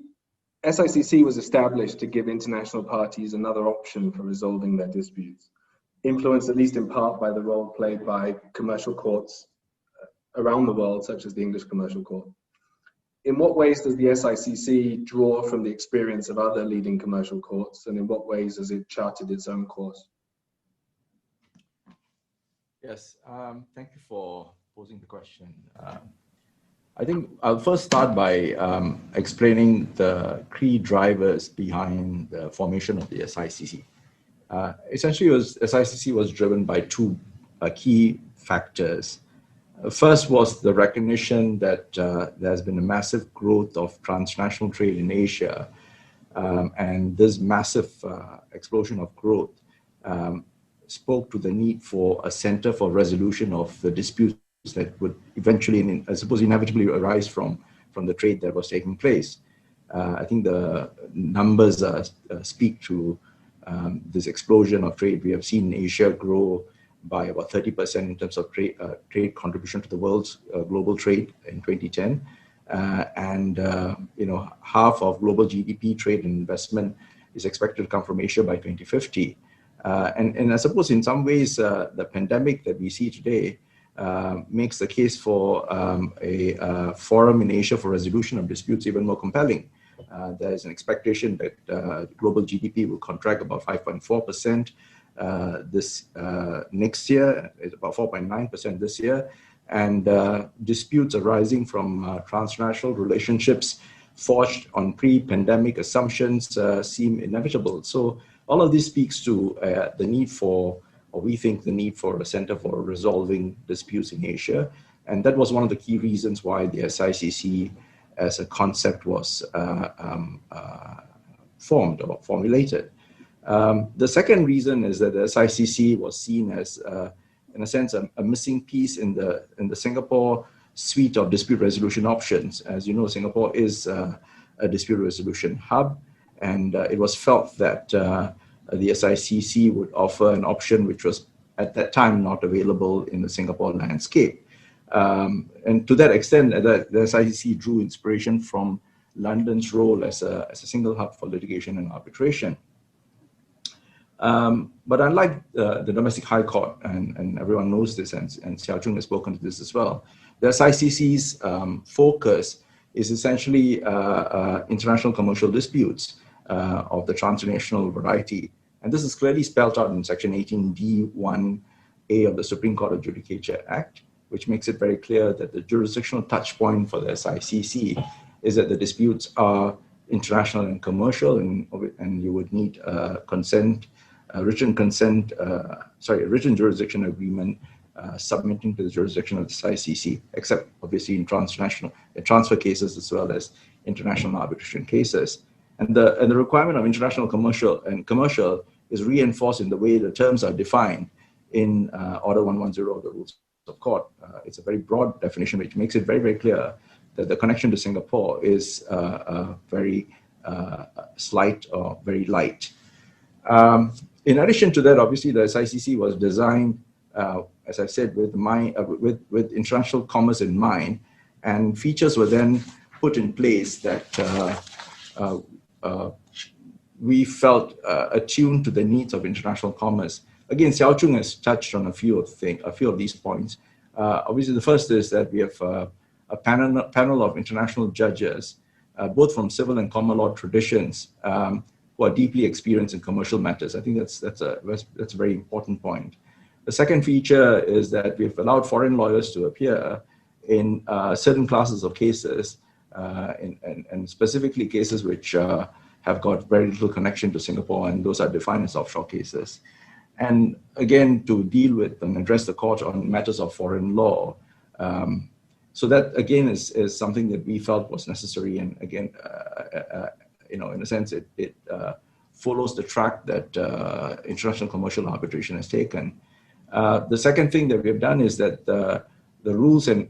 SICC was established to give international parties another option for resolving their disputes, influenced at least in part by the role played by commercial courts around the world, such as the English Commercial Court. In what ways does the SICC draw from the experience of other leading commercial courts, and in what ways has it charted its own course? Yes, thank you for posing the question. I think I'll first start by explaining the key drivers behind the formation of the SICC. Essentially, SICC was driven by two key factors. First was the recognition that there has been a massive growth of transnational trade in Asia, and this massive explosion of growth spoke to the need for a center for resolution of the disputes that would eventually, I suppose, inevitably arise from the trade that was taking place. I think the numbers speak to this explosion of trade. We have seen Asia grow by about 30% in terms of trade contribution to the world's global trade in 2010. Half of global GDP, trade and investment is expected to come from Asia by 2050. And I suppose in some ways, the pandemic that we see today makes the case for a forum in Asia for resolution of disputes even more compelling. There is an expectation that global GDP will contract about 5.4% this next year. It's about 4.9% this year. And disputes arising from transnational relationships forged on pre-pandemic assumptions seem inevitable. So all of this speaks to the need for, or we think the need for, a center for resolving disputes in Asia. And that was one of the key reasons why the SICC as a concept was formed or formulated. The second reason is that the SICC was seen as, in a sense, a missing piece in the Singapore suite of dispute resolution options. As you know, Singapore is a dispute resolution hub, and it was felt that the SICC would offer an option which was at that time not available in the Singapore landscape. And to that extent, the SICC drew inspiration from London's role as a single hub for litigation and arbitration. But unlike the domestic high court, and everyone knows this, and Hsiao Chung has spoken to this as well, the SICC's focus is essentially international commercial disputes of the transnational variety. And this is clearly spelled out in Section 18D(1)(a) of the Supreme Court of Judicature Act, which makes it very clear that the jurisdictional touch point for the SICC is that the disputes are international and commercial, and you would need a written jurisdiction agreement submitting to the jurisdiction of the SICC, except obviously in transfer cases as well as international arbitration cases. And the requirement of international commercial is reinforced in the way the terms are defined in Order 110 of the Rules of Court. It's a very broad definition which makes it very, very clear that the connection to Singapore is very slight or very light. In addition to that, obviously the SICC was designed, as I said, with international commerce in mind, and features were then put in place that we felt attuned to the needs of international commerce. Again, Hsiao Chung has touched on a few of these points. Obviously, the first is that we have a panel of international judges, both from civil and common law traditions, who are deeply experienced in commercial matters. I think that's a very important point. The second feature is that we've allowed foreign lawyers to appear in certain classes of cases, and specifically cases which have got very little connection to Singapore, and those are defined as offshore cases. And again, to deal with and address the court on matters of foreign law. So that again is something that we felt was necessary, and again, in a sense, it follows the track that international commercial arbitration has taken. The second thing that we have done is that the rules the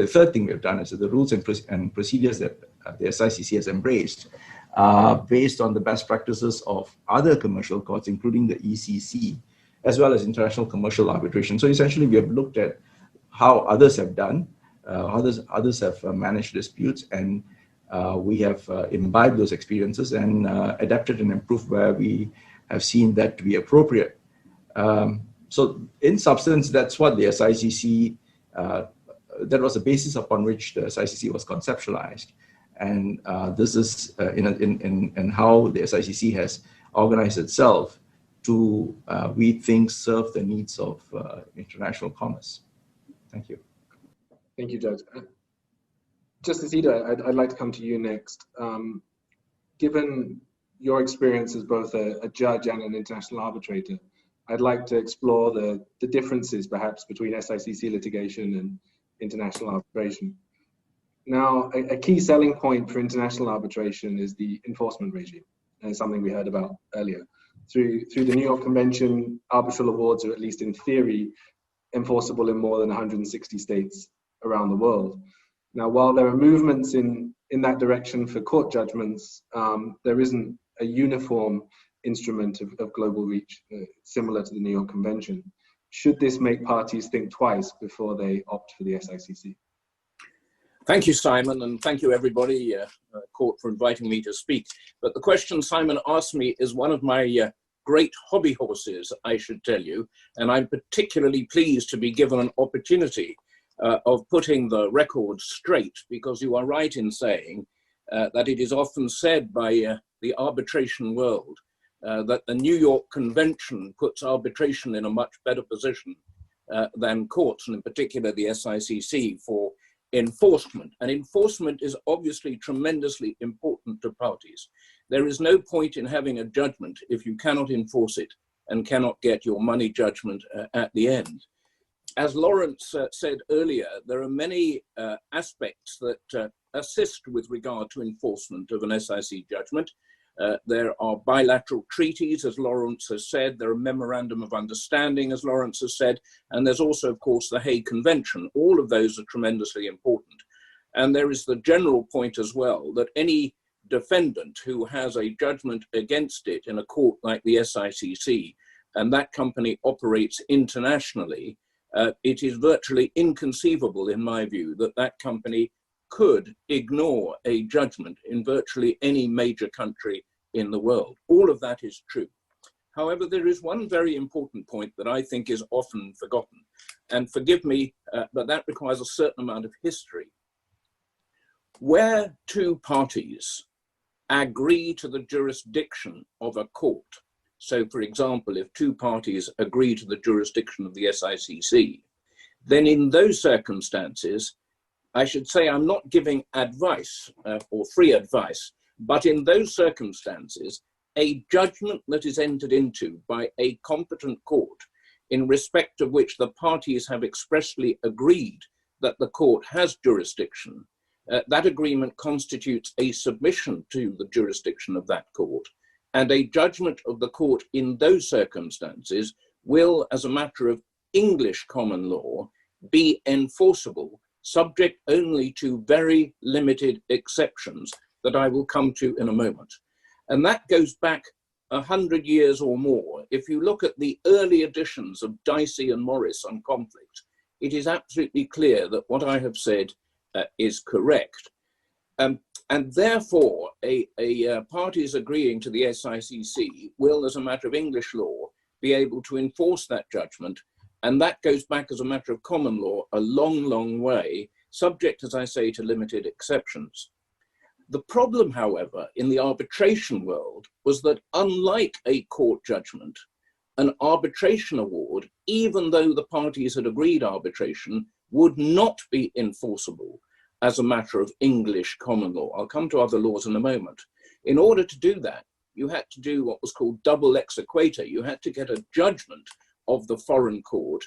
third thing we have done is that the rules and procedures that the SICC has embraced are based on the best practices of other commercial courts, including the ECC, as well as international commercial arbitration. So essentially, we have looked at how others have done, others have managed disputes, and we have imbibed those experiences and adapted and improved where we have seen that to be appropriate. So in substance, that's what the SICC, that was the basis upon which the SICC was conceptualized. And this is in how the SICC has organized itself to, we think, serve the needs of international commerce. Thank you. Thank you, Judge. Justice Ida, I'd like to come to you next. Given your experience as both a judge and an international arbitrator, I'd like to explore the differences perhaps between SICC litigation and international arbitration. Now, a key selling point for international arbitration is the enforcement regime, and something we heard about earlier. Through the New York Convention, arbitral awards are, at least in theory, enforceable in more than 160 states around the world. Now, while there are movements in that direction for court judgments, there isn't a uniform instrument of global reach, similar to the New York Convention. Should this make parties think twice before they opt for the SICC? Thank you, Simon, and thank you, everybody, Court, for inviting me to speak. But the question Simon asked me is one of my great hobby horses, I should tell you, and I'm particularly pleased to be given an opportunity of putting the record straight, because you are right in saying that it is often said by the arbitration world that the New York Convention puts arbitration in a much better position than courts, and in particular the SICC, for enforcement. And enforcement is obviously tremendously important to parties. There is no point in having a judgment if you cannot enforce it and cannot get your money judgment at the end. As Laurence said earlier, there are many aspects that assist with regard to enforcement of an SIC judgment. There are bilateral treaties, as Laurence has said. There are memorandum of understanding, as Laurence has said. And there's also, of course, the Hague Convention. All of those are tremendously important. And there is the general point as well that any defendant who has a judgment against it in a court like the SICC, and that company operates internationally, it is virtually inconceivable, in my view, that that company could ignore a judgment in virtually any major country in the world. All of that is true. However, there is one very important point that I think is often forgotten, and forgive me, but that requires a certain amount of history. Where two parties agree to the jurisdiction of a court, so for example, if two parties agree to the jurisdiction of the SICC, then in those circumstances, I should say I'm not giving advice or free advice, but in those circumstances, a judgment that is entered into by a competent court in respect of which the parties have expressly agreed that the court has jurisdiction, that agreement constitutes a submission to the jurisdiction of that court, and a judgment of the court in those circumstances will, as a matter of English common law, be enforceable, subject only to very limited exceptions that I will come to in a moment. And that goes back 100 years or more. If you look at the early editions of Dicey and Morris on conflict, it is absolutely clear that what I have said is correct. And therefore, parties agreeing to the SICC will, as a matter of English law, be able to enforce that judgment. And that goes back as a matter of common law a long, long way, subject, as I say, to limited exceptions. The problem, however, in the arbitration world was that unlike a court judgment, an arbitration award, even though the parties had agreed arbitration, would not be enforceable as a matter of English common law. I'll come to other laws in a moment. In order to do that, you had to do what was called double exequatur. You had to get a judgment of the foreign court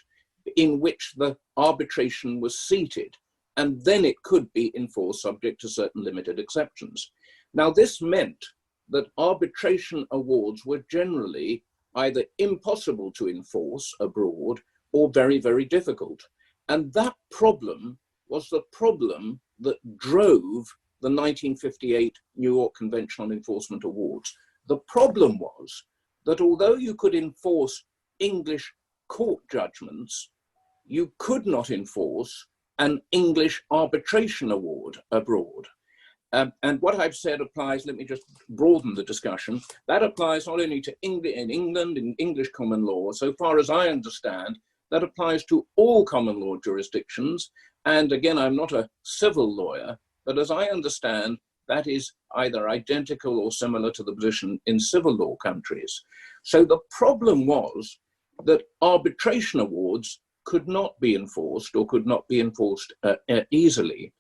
in which the arbitration was seated, and then it could be enforced subject to certain limited exceptions. Now, this meant that arbitration awards were generally either impossible to enforce abroad or very, very difficult. And that problem was the problem that drove the 1958 New York Convention on Enforcement Awards. The problem was that although you could enforce English court judgments, you could not enforce an English arbitration award abroad. And what I've said applies, let me just broaden the discussion, that applies not only to England in English common law, so far as I understand, that applies to all common law jurisdictions. And again, I'm not a civil lawyer, but as I understand, that is either identical or similar to the position in civil law countries. So the problem was that arbitration awards could not be enforced or could not be enforced easily.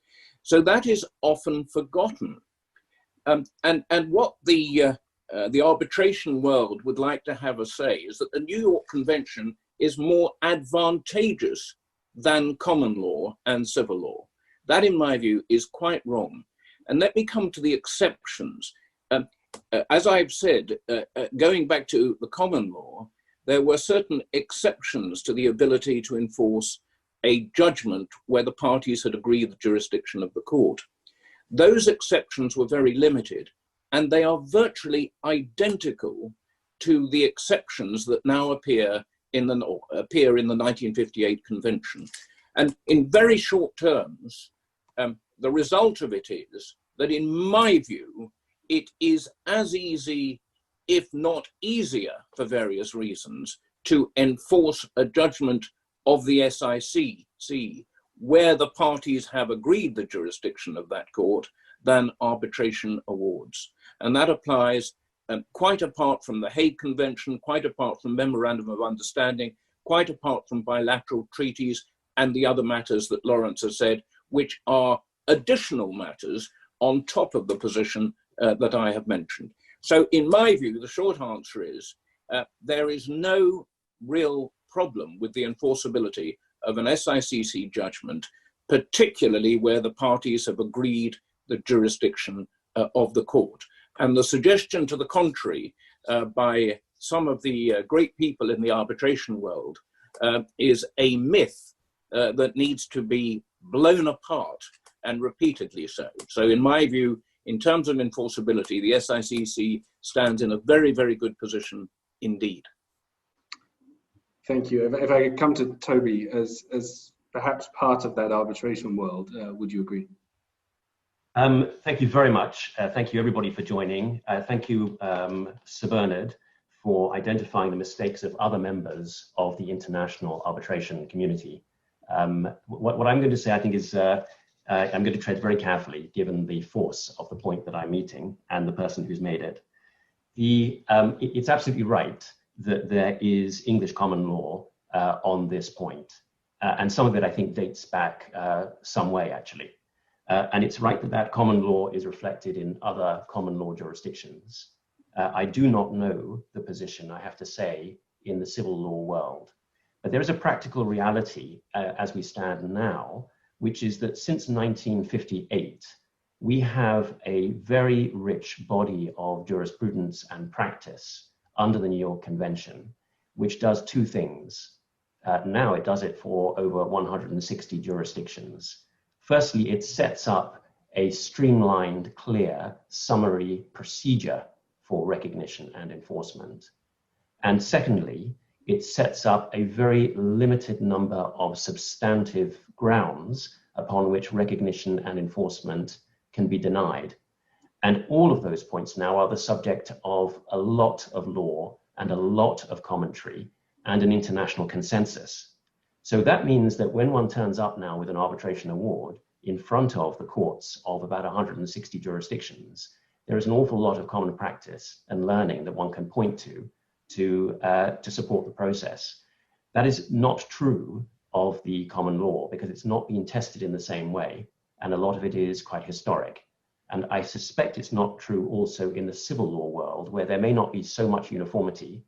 So that is often forgotten. And what the arbitration world would like to have us say is that the New York Convention is more advantageous than common law and civil law. That, in my view, is quite wrong. And let me come to the exceptions. As I've said, going back to the common law, there were certain exceptions to the ability to enforce a judgment where the parties had agreed the jurisdiction of the court. Those exceptions were very limited, and they are virtually identical to the exceptions that now appear in the 1958 Convention. And in very short terms, the result of it is that, in my view, it is as easy, if not easier, for various reasons, to enforce a judgment of the SICC where the parties have agreed the jurisdiction of that court than arbitration awards. And that applies quite apart from the Hague Convention, quite apart from Memorandum of Understanding, quite apart from bilateral treaties and the other matters that Laurence has said, which are additional matters on top of the position that I have mentioned. So in my view, the short answer is there is no real problem with the enforceability of an SICC judgment, particularly where the parties have agreed the jurisdiction of the court. And the suggestion to the contrary by some of the great people in the arbitration world is a myth that needs to be blown apart, and repeatedly so. So in my view, in terms of enforceability, the SICC stands in a very, very good position indeed. Thank you. If I could come to Toby, as perhaps part of that arbitration world, would you agree? Thank you very much. Thank you everybody for joining. Thank you, Sir Bernard, for identifying the mistakes of other members of the international arbitration community. What I'm going to say, I think, is I'm going to tread very carefully, given the force of the point that I'm meeting and the person who's made it. It's absolutely right that there is English common law on this point. And some of it, I think, dates back some way, actually. And it's right that that common law is reflected in other common law jurisdictions. I do not know the position, I have to say, in the civil law world. But there is a practical reality as we stand now, which is that since 1958, we have a very rich body of jurisprudence and practice under the New York Convention, which does two things. Now it does it for over 160 jurisdictions. Firstly, it sets up a streamlined, clear, summary procedure for recognition and enforcement. And secondly, it sets up a very limited number of substantive grounds upon which recognition and enforcement can be denied. And all of those points now are the subject of a lot of law and a lot of commentary and an international consensus. So that means that when one turns up now with an arbitration award in front of the courts of about 160 jurisdictions, there is an awful lot of common practice and learning that one can point to support the process. That is not true of the common law because it's not been tested in the same way, and a lot of it is quite historic. And I suspect it's not true also in the civil law world, where there may not be so much uniformity,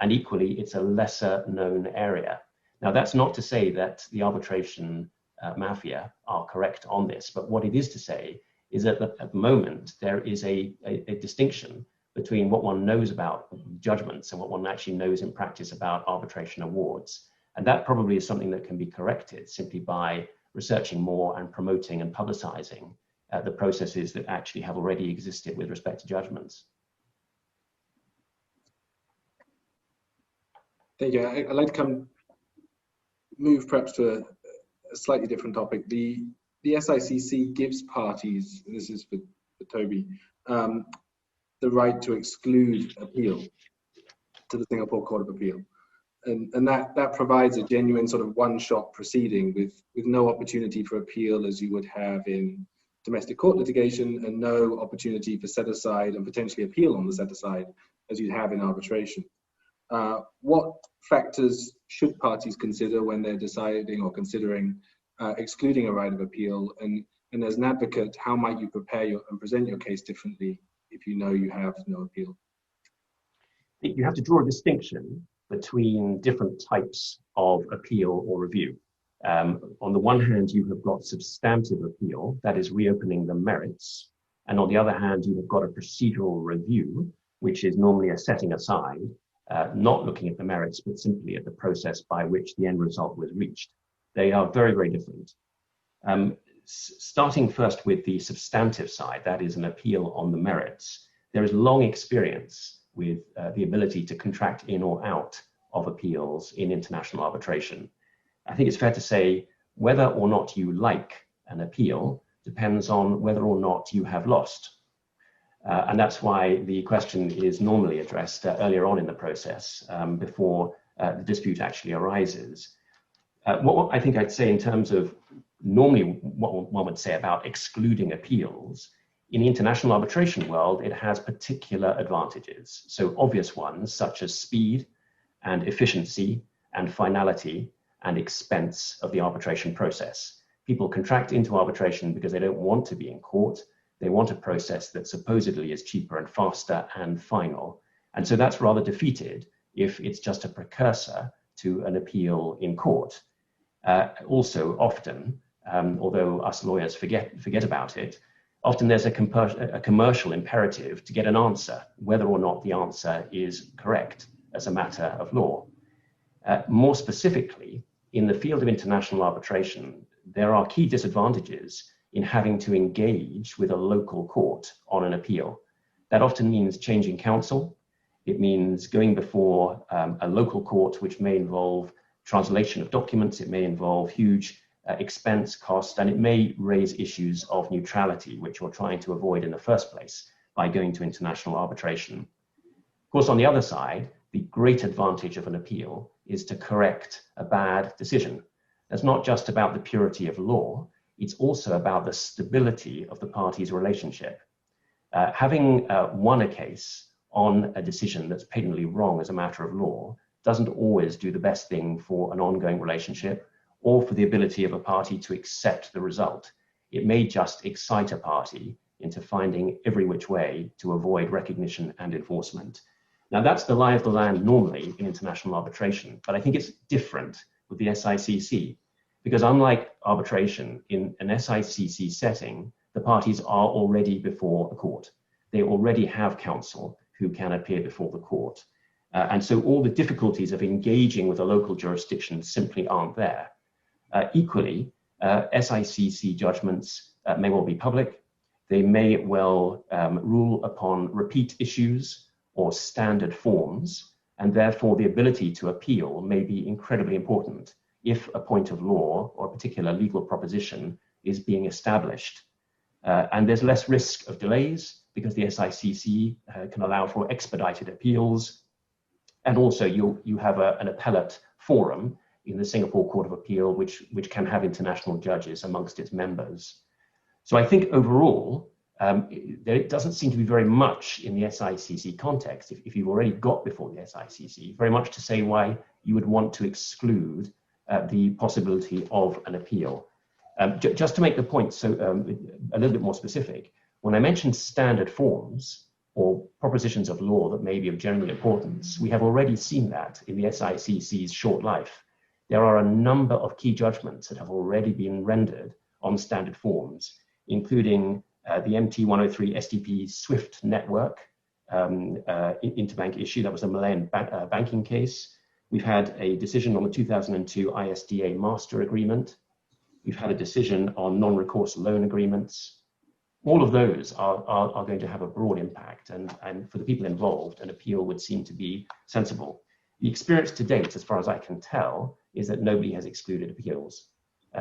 and equally it's a lesser known area. Now, that's not to say that the arbitration mafia are correct on this, but what it is to say is that at the moment there is a distinction between what one knows about judgments and what one actually knows in practice about arbitration awards. And that probably is something that can be corrected simply by researching more and promoting and publicizing the processes that actually have already existed with respect to judgments. Thank you. I'd like to move perhaps to a slightly different topic. The SICC gives parties, and this is for Toby, the right to exclude appeal to the Singapore Court of Appeal. And that provides a genuine sort of one-shot proceeding with no opportunity for appeal as you would have in domestic court litigation, and no opportunity for set aside and potentially appeal on the set aside as you'd have in arbitration. What factors should parties consider when they're deciding or considering excluding a right of appeal? And as an advocate, how might you prepare and present your case differently if you know you have no appeal? You have to draw a distinction between different types of appeal or review. On the one hand, you have got substantive appeal, that is reopening the merits. And on the other hand, you have got a procedural review, which is normally a setting aside, not looking at the merits, but simply at the process by which the end result was reached. They are very, very different. Starting first with the substantive side, that is an appeal on the merits, there is long experience with the ability to contract in or out of appeals in international arbitration. I think it's fair to say whether or not you like an appeal depends on whether or not you have lost. And that's why the question is normally addressed earlier on in the process, before the dispute actually arises. What I think I'd say in terms of normally what one would say about excluding appeals, in the international arbitration world, it has particular advantages. So obvious ones such as speed and efficiency and finality and expense of the arbitration process. People contract into arbitration because they don't want to be in court. They want a process that supposedly is cheaper and faster and final. And so that's rather defeated if it's just a precursor to an appeal in court. Also often, although us lawyers forget about it, often there's a commercial imperative to get an answer, whether or not the answer is correct as a matter of law. More specifically, in the field of international arbitration, there are key disadvantages in having to engage with a local court on an appeal. That often means changing counsel. It means going before a local court, which may involve translation of documents. It may involve huge expense, cost, and it may raise issues of neutrality, which you're trying to avoid in the first place by going to international arbitration. Of course, on the other side, the great advantage of an appeal is to correct a bad decision. That's not just about the purity of law, it's also about the stability of the parties' relationship. Having won a case on a decision that's patently wrong as a matter of law doesn't always do the best thing for an ongoing relationship or for the ability of a party to accept the result. It may just excite a party into finding every which way to avoid recognition and enforcement. Now, that's the lie of the land normally in international arbitration, but I think it's different with the SICC, because unlike arbitration, in an SICC setting, the parties are already before a court. They already have counsel who can appear before the court. And so all the difficulties of engaging with a local jurisdiction simply aren't there. Equally, SICC judgments may well be public. They may well rule upon repeat issues or standard forms, and therefore the ability to appeal may be incredibly important if a point of law or a particular legal proposition is being established. And there's less risk of delays because the SICC can allow for expedited appeals. And also you have an appellate forum in the Singapore Court of Appeal, which can have international judges amongst its members. So I think overall, there doesn't seem to be very much in the SICC context, if you've already got before the SICC, very much to say why you would want to exclude the possibility of an appeal. Just to make the point so a little bit more specific, when I mentioned standard forms or propositions of law that may be of general importance, we have already seen that in the SICC's short life. There are a number of key judgments that have already been rendered on standard forms, including the MT103 SDP SWIFT network interbank issue. That was a Malayan banking case. We've had a decision on the 2002 ISDA master agreement. We've had a decision on non-recourse loan agreements. All of those are going to have a broad impact, and for the people involved, an appeal would seem to be sensible. The experience to date, as far as I can tell, is that nobody has excluded appeals.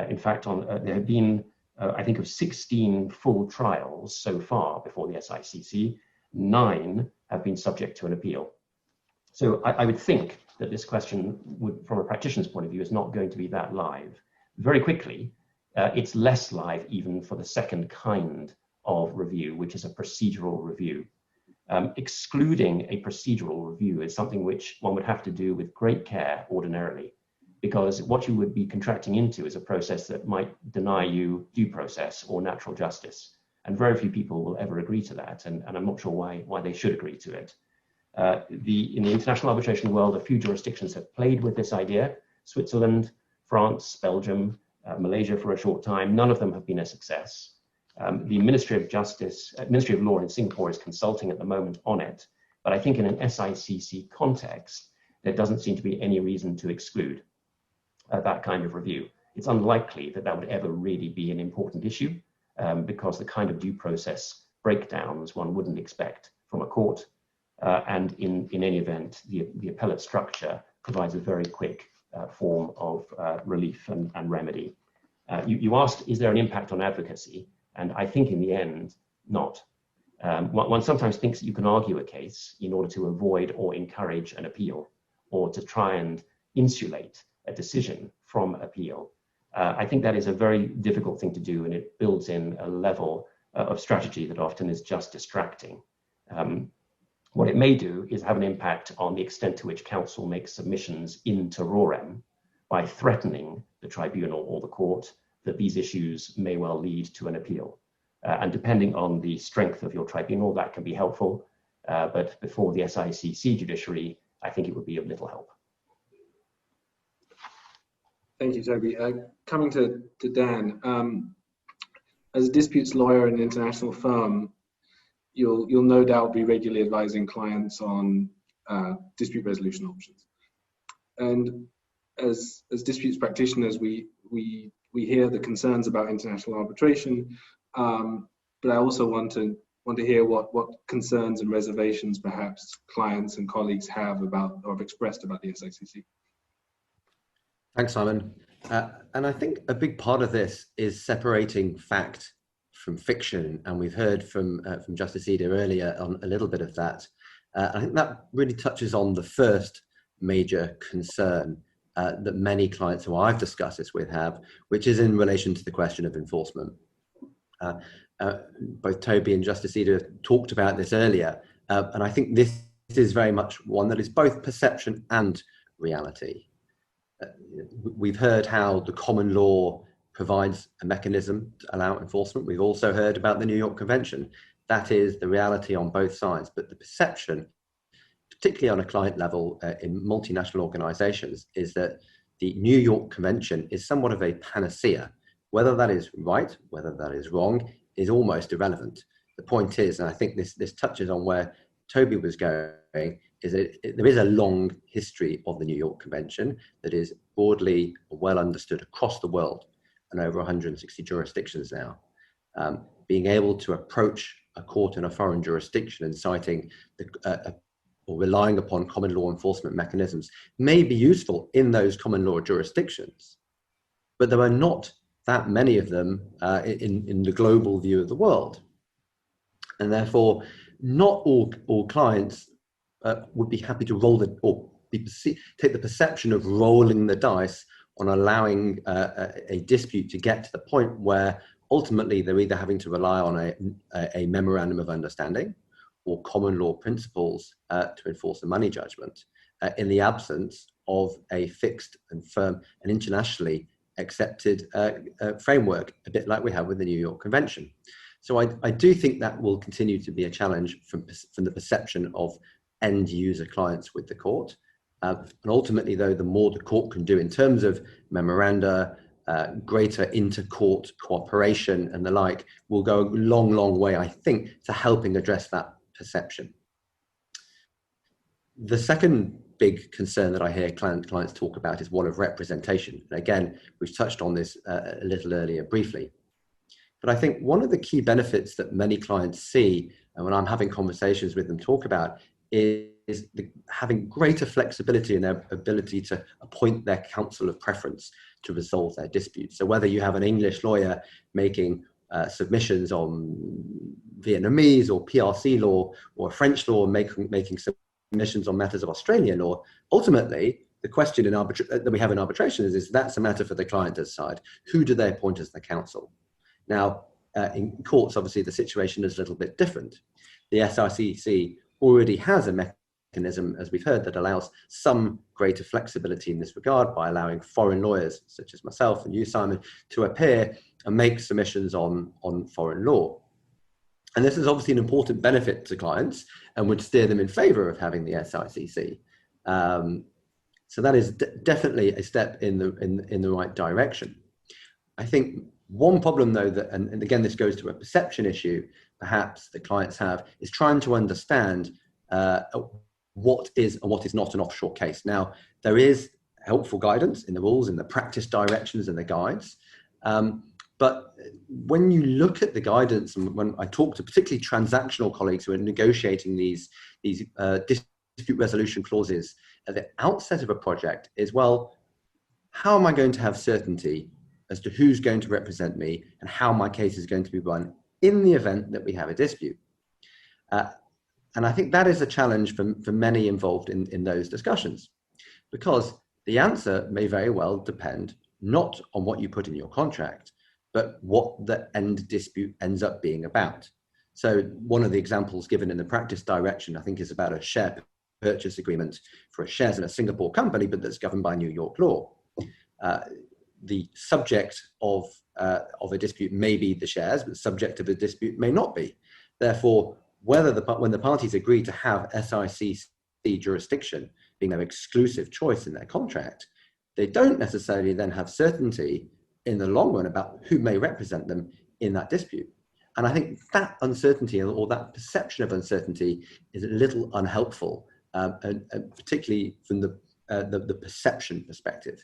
In fact, there have been, I think, of 16 full trials so far before the SICC, 9 have been subject to an appeal. So I would think that this question, from a practitioner's point of view, is not going to be that live. Very quickly, it's less live even for the second kind of review, which is a procedural review. Excluding a procedural review is something which one would have to do with great care ordinarily, because what you would be contracting into is a process that might deny you due process or natural justice. And very few people will ever agree to that, and I'm not sure why they should agree to it. In the international arbitration world, a few jurisdictions have played with this idea: Switzerland, France, Belgium, Malaysia for a short time. None of them have been a success. The Ministry of Law in Singapore is consulting at the moment on it, but I think in an SICC context, there doesn't seem to be any reason to exclude that kind of review. It's unlikely that that would ever really be an important issue, because the kind of due process breakdowns one wouldn't expect from a court And in any event, the appellate structure provides a very quick form of relief and remedy. You asked, is there an impact on advocacy? And I think in the end, not. One sometimes thinks that you can argue a case in order to avoid or encourage an appeal, or to try and insulate a decision from appeal. I think that is a very difficult thing to do, and it builds in a level of strategy that often is just distracting. What it may do is have an impact on the extent to which counsel makes submissions into ROREM by threatening the tribunal or the court that these issues may well lead to an appeal. And depending on the strength of your tribunal, that can be helpful. But before the SICC judiciary, I think it would be of little help. Thank you, Toby. Coming to Dan, as a disputes lawyer in an international firm, you'll no doubt be regularly advising clients on dispute resolution options. And as disputes practitioners, we hear the concerns about international arbitration, but I also want to hear what concerns and reservations perhaps clients and colleagues have about or have expressed about the SICC. Thanks, Simon. And I think a big part of this is separating fact from fiction, and we've heard from Justice Ida earlier on a little bit of that. I think that really touches on the first major concern that many clients who I've discussed this with have, which is in relation to the question of enforcement. Both Toby and Justice Ida talked about this earlier, and I think this is very much one that is both perception and reality. We've heard how the common law provides a mechanism to allow enforcement. We've also heard about the New York Convention. That is the reality on both sides, but the perception, particularly on a client level in multinational organizations, is that the New York Convention is somewhat of a panacea. Whether that is right, whether that is wrong, is almost irrelevant. The point is, and I think this touches on where Toby was going, is that there is a long history of the New York Convention that is broadly well understood across the world and over 160 jurisdictions now. Being able to approach a court in a foreign jurisdiction and citing or relying upon common law enforcement mechanisms may be useful in those common law jurisdictions, but there are not that many of them in the global view of the world. And therefore, not all clients would be happy to roll take the perception of rolling the dice on allowing a dispute to get to the point where ultimately they're either having to rely on a memorandum of understanding or common law principles to enforce a money judgment in the absence of a fixed and firm and internationally accepted framework, a bit like we have with the New York Convention. So I do think that will continue to be a challenge from the perception of end user clients with the court. And ultimately, though, the more the court can do in terms of memoranda, greater inter-court cooperation and the like, will go a long, long way, I think, to helping address that perception. The second big concern that I hear clients talk about is one of representation. And again, we've touched on this a little earlier briefly. But I think one of the key benefits that many clients see, and when I'm having conversations with them talk about, is having greater flexibility in their ability to appoint their counsel of preference to resolve their disputes. So whether you have an English lawyer making submissions on Vietnamese or PRC law, or a French law making submissions on matters of Australian law, ultimately the question that we have in arbitration is that's a matter for the client to decide. Who do they appoint as their counsel? Now, in courts, obviously the situation is a little bit different. The SICC already has a mechanism, as we've heard, that allows some greater flexibility in this regard by allowing foreign lawyers, such as myself and you, Simon, to appear and make submissions on foreign law. And this is obviously an important benefit to clients and would steer them in favor of having the SICC. So that is definitely a step in the right direction. I think one problem, though, and again, this goes to a perception issue, perhaps that clients have, is trying to understand what is and what is not an offshore case. Now, there is helpful guidance in the rules, in the practice directions and the guides, But when you look at the guidance, and when I talk to particularly transactional colleagues who are negotiating these dispute resolution clauses at the outset of a project, is, well, how am I going to have certainty as to who's going to represent me and how my case is going to be run in the event that we have a dispute? And I think that is a challenge for many involved in those discussions, because the answer may very well depend not on what you put in your contract, but what the end dispute ends up being about. So one of the examples given in the practice direction, I think, is about a share purchase agreement for shares in a Singapore company, but that's governed by New York law. The subject of a dispute may be the shares, but the subject of a dispute may not be. Therefore, when the parties agree to have SICC jurisdiction being their exclusive choice in their contract, they don't necessarily then have certainty in the long run about who may represent them in that dispute. And I think that uncertainty, or that perception of uncertainty, is a little unhelpful, and particularly from the perception perspective.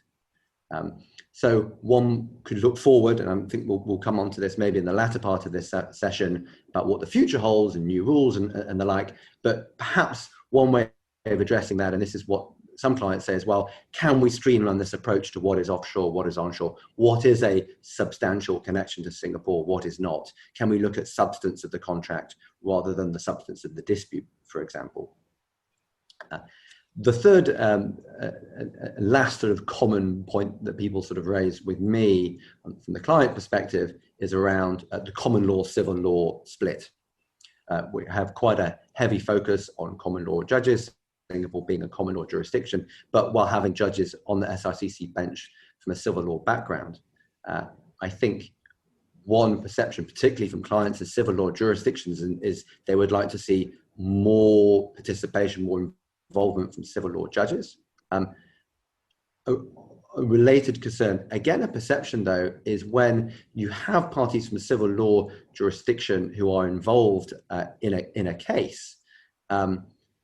So one could look forward, and I think we'll come on to this maybe in the latter part of this session, about what the future holds and new rules and the like. But perhaps one way of addressing that, and this is what some clients say as well, can we streamline this approach to what is offshore, what is onshore? What is a substantial connection to Singapore? What is not? Can we look at substance of the contract rather than the substance of the dispute, for example? The third last sort of common point that people sort of raise with me from the client perspective is around the common law, civil law split. We have quite a heavy focus on common law judges, Singapore being a common law jurisdiction, but while having judges on the SICC bench from a civil law background. I think one perception, particularly from clients in civil law jurisdictions, is they would like to see more participation, more involvement from civil law judges. A related concern, again a perception though, is when you have parties from a civil law jurisdiction who are involved in a case,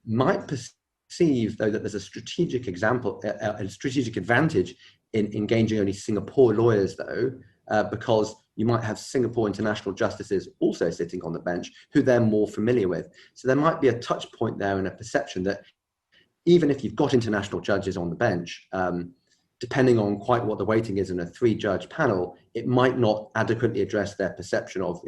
might perceive though that there's a strategic advantage in engaging only Singapore lawyers though, because you might have Singapore international justices also sitting on the bench who they're more familiar with. So there might be a touch point there and a perception that even if you've got international judges on the bench, depending on quite what the weighting is in a 3-judge panel, it might not adequately address their perception of,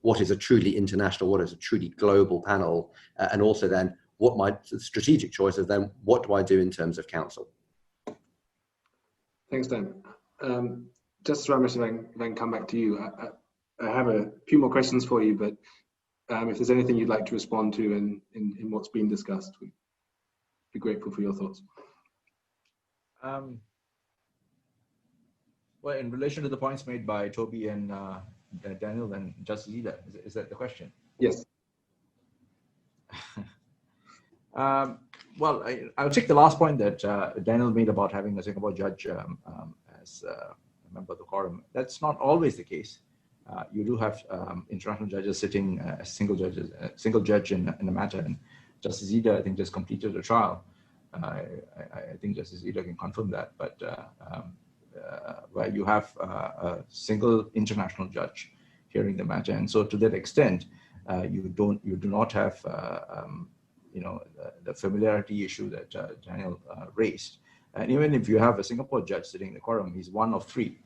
what is a truly international, what is a truly global panel, and also then what my strategic choices, then what do I do in terms of counsel? Thanks, Dan. Justice Ramesh, then come back to you. I have a few more questions for you, but if there's anything you'd like to respond to in what's been discussed, we'd be grateful for your thoughts. Well, in relation to the points made by Toby and Daniel and Justice Ida, is that the question? Yes. Well, I'll take the last point that Daniel made about having a Singapore judge as a member of the quorum. That's not always the case. You do have international judges sitting as single judge in a matter, and Justice Ida, I think, just completed a trial. I think Justice Ida can confirm that, but where you have a single international judge hearing the matter, and so to that extent, you do not have the familiarity issue that Daniel raised. And even if you have a Singapore judge sitting in the quorum, he's one of 3,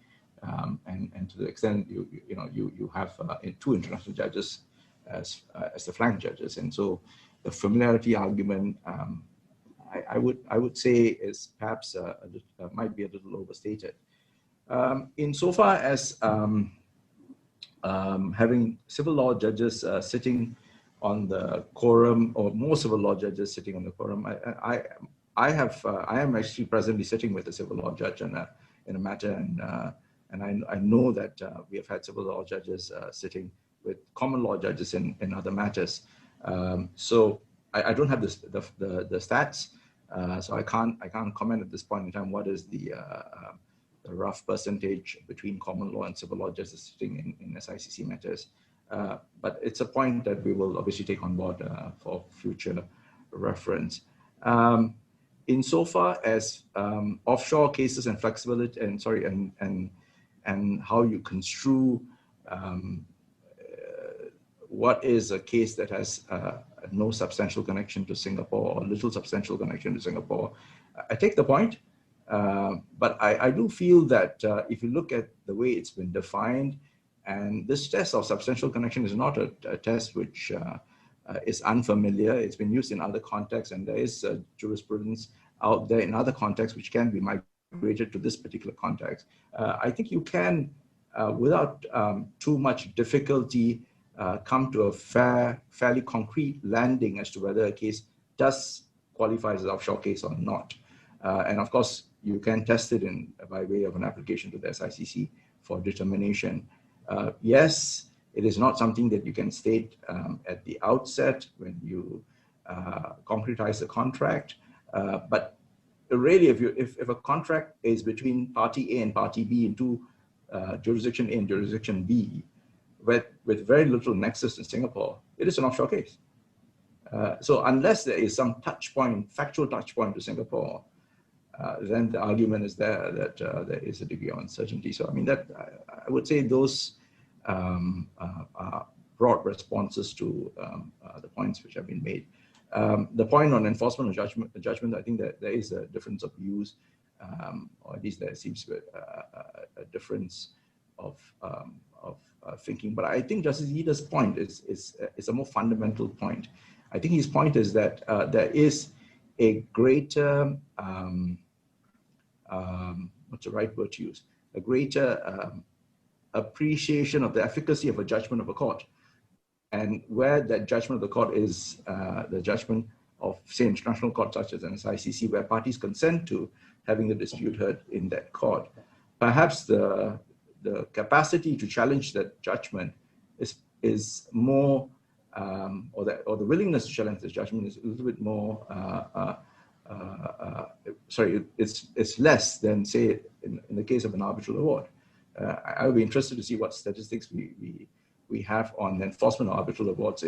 and to the extent you have 2 international judges as the flank judges, and so the familiarity argument, I would say, is perhaps might be a little overstated. Insofar as having civil law judges sitting on the quorum, or more civil law judges sitting on the quorum, I am actually presently sitting with a civil law judge in a matter, and I know that we have had civil law judges sitting with common law judges in other matters. So I don't have the stats, so I can't comment at this point in time what is the rough percentage between common law and civil law judges sitting in SICC matters. But it's a point that we will obviously take on board for future reference. Insofar as offshore cases and flexibility, and and how you construe what is a case that has no substantial connection to Singapore or little substantial connection to Singapore. I take the point, but I do feel that if you look at the way it's been defined, and this test of substantial connection is not a test which is unfamiliar. It's been used in other contexts, and there is jurisprudence out there in other contexts which can be migrated to this particular context. I think you can, without too much difficulty, come to a fairly concrete landing as to whether a case does qualify as an offshore case or not. And of course, you can test it by way of an application to the SICC for determination. Yes, it is not something that you can state at the outset when you concretize the contract. But really, if a contract is between party A and party B into jurisdiction A and jurisdiction B, with very little nexus to Singapore, it is an offshore case. So unless there is some touch point, factual touch point to Singapore, then the argument is there that there is a degree of uncertainty. So I mean, that I would say those are broad responses to the points which have been made. The point on enforcement of judgment, I think that there is a difference of views, or at least there seems to be a difference of thinking. But I think Justice Eda's point is a more fundamental point. I think his point is that there is a greater, what's the right word to use? A greater appreciation of the efficacy of a judgment of a court. And where that judgment of the court is the judgment of, say, international court such as an SICC, where parties consent to having the dispute heard in that court, perhaps the capacity to challenge that judgment is more, or the willingness to challenge this judgment is a little bit more, it's less than, say, in the case of an arbitral award. I would be interested to see what statistics we have on enforcement of arbitral awards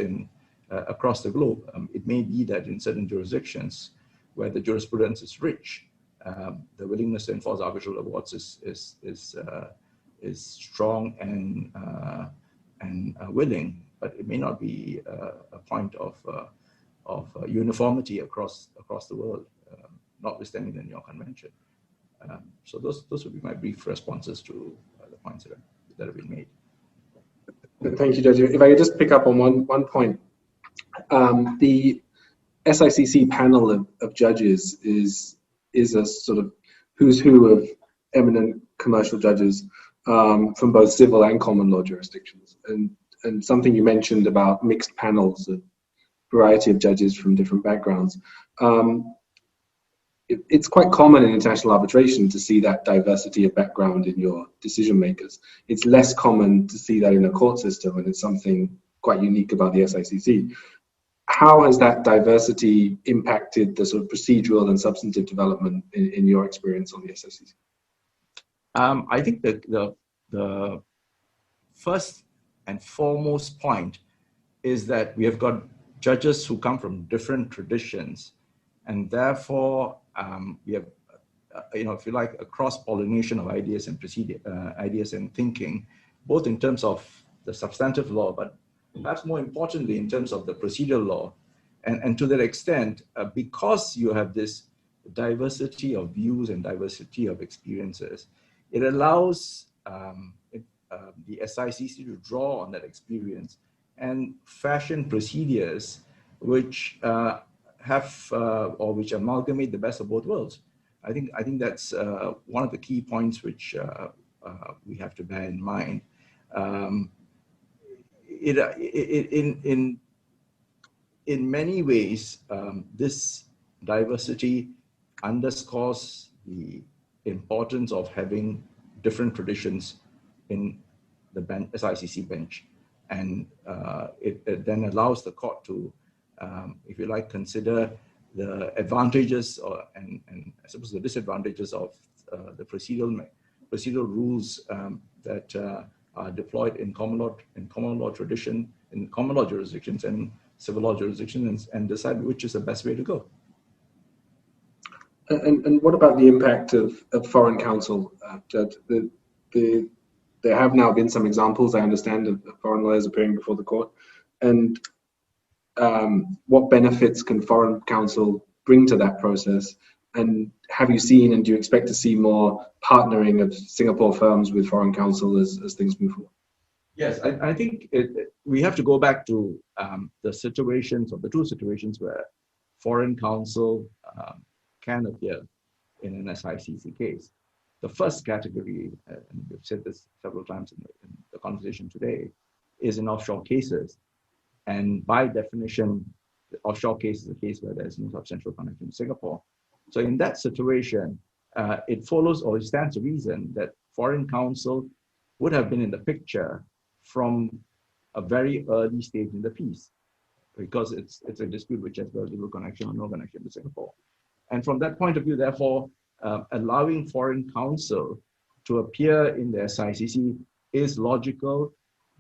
across the globe. It may be that in certain jurisdictions where the jurisprudence is rich, the willingness to enforce arbitral awards is strong and willing, but it may not be a point of uniformity across the world, notwithstanding the New York Convention. So those would be my brief responses to the points that have been made. Thank you, Judge. If I could just pick up on one point. The SICC panel of judges is a sort of who's who of eminent commercial judges from both civil and common law jurisdictions. And something you mentioned about mixed panels, a variety of judges from different backgrounds. It's quite common in international arbitration to see that diversity of background in your decision makers. It's less common to see that in a court system, and it's something quite unique about the SICC. How has that diversity impacted the sort of procedural and substantive development in your experience on the SICC? I think that the first and foremost point is that we have got judges who come from different traditions, and therefore we have, if you like, a cross-pollination of ideas and ideas and thinking, both in terms of the substantive law, but perhaps more importantly in terms of the procedural law. And to that extent, because you have this diversity of views and diversity of experiences, it allows the SICC to draw on that experience and fashion procedures which which amalgamate the best of both worlds. I think that's one of the key points which we have to bear in mind. In many ways, this diversity underscores the importance of having different traditions in the SICC bench, and it then allows the court to, if you like, consider the advantages and I suppose the disadvantages of the procedural rules that are deployed in common law tradition, in common law jurisdictions and civil law jurisdictions, and decide which is the best way to go. And what about the impact of foreign counsel, Judge? there have now been some examples, I understand, of foreign lawyers appearing before the court. And what benefits can foreign counsel bring to that process? And have you seen, and do you expect to see more partnering of Singapore firms with foreign counsel as things move forward? Yes, I think we have to go back to the situations, or the two situations where foreign counsel can appear in an SICC case. The first category, and we've said this several times in the conversation today, is in offshore cases. And by definition, the offshore case is a case where there's no substantial connection to Singapore. So in that situation, it follows, or it stands to reason, that foreign counsel would have been in the picture from a very early stage in the piece, because it's a dispute which has very little connection or no connection to Singapore. And from that point of view, therefore, allowing foreign counsel to appear in the SICC is logical,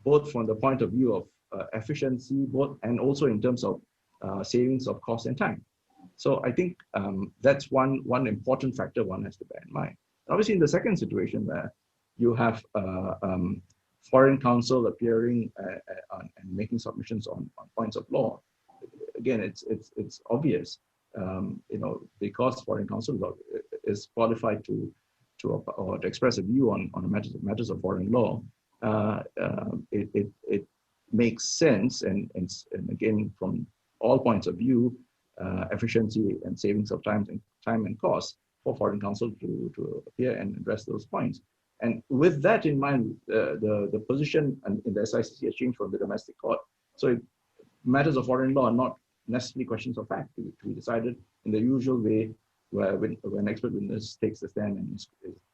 both from the point of view of efficiency, and also in terms of savings of cost and time. So I think that's one important factor one has to bear in mind. Obviously, in the second situation where you have foreign counsel appearing and making submissions on points of law, again, it's obvious, because foreign counsel is qualified to express a view on matters of foreign law. It makes sense, and again, from all points of view, efficiency and savings of time and cost for foreign counsel to appear and address those points. And with that in mind, the position in the SICC has changed from the domestic court. So matters of foreign law are not necessarily questions of fact to be decided in the usual way, where when an expert witness takes the stand and is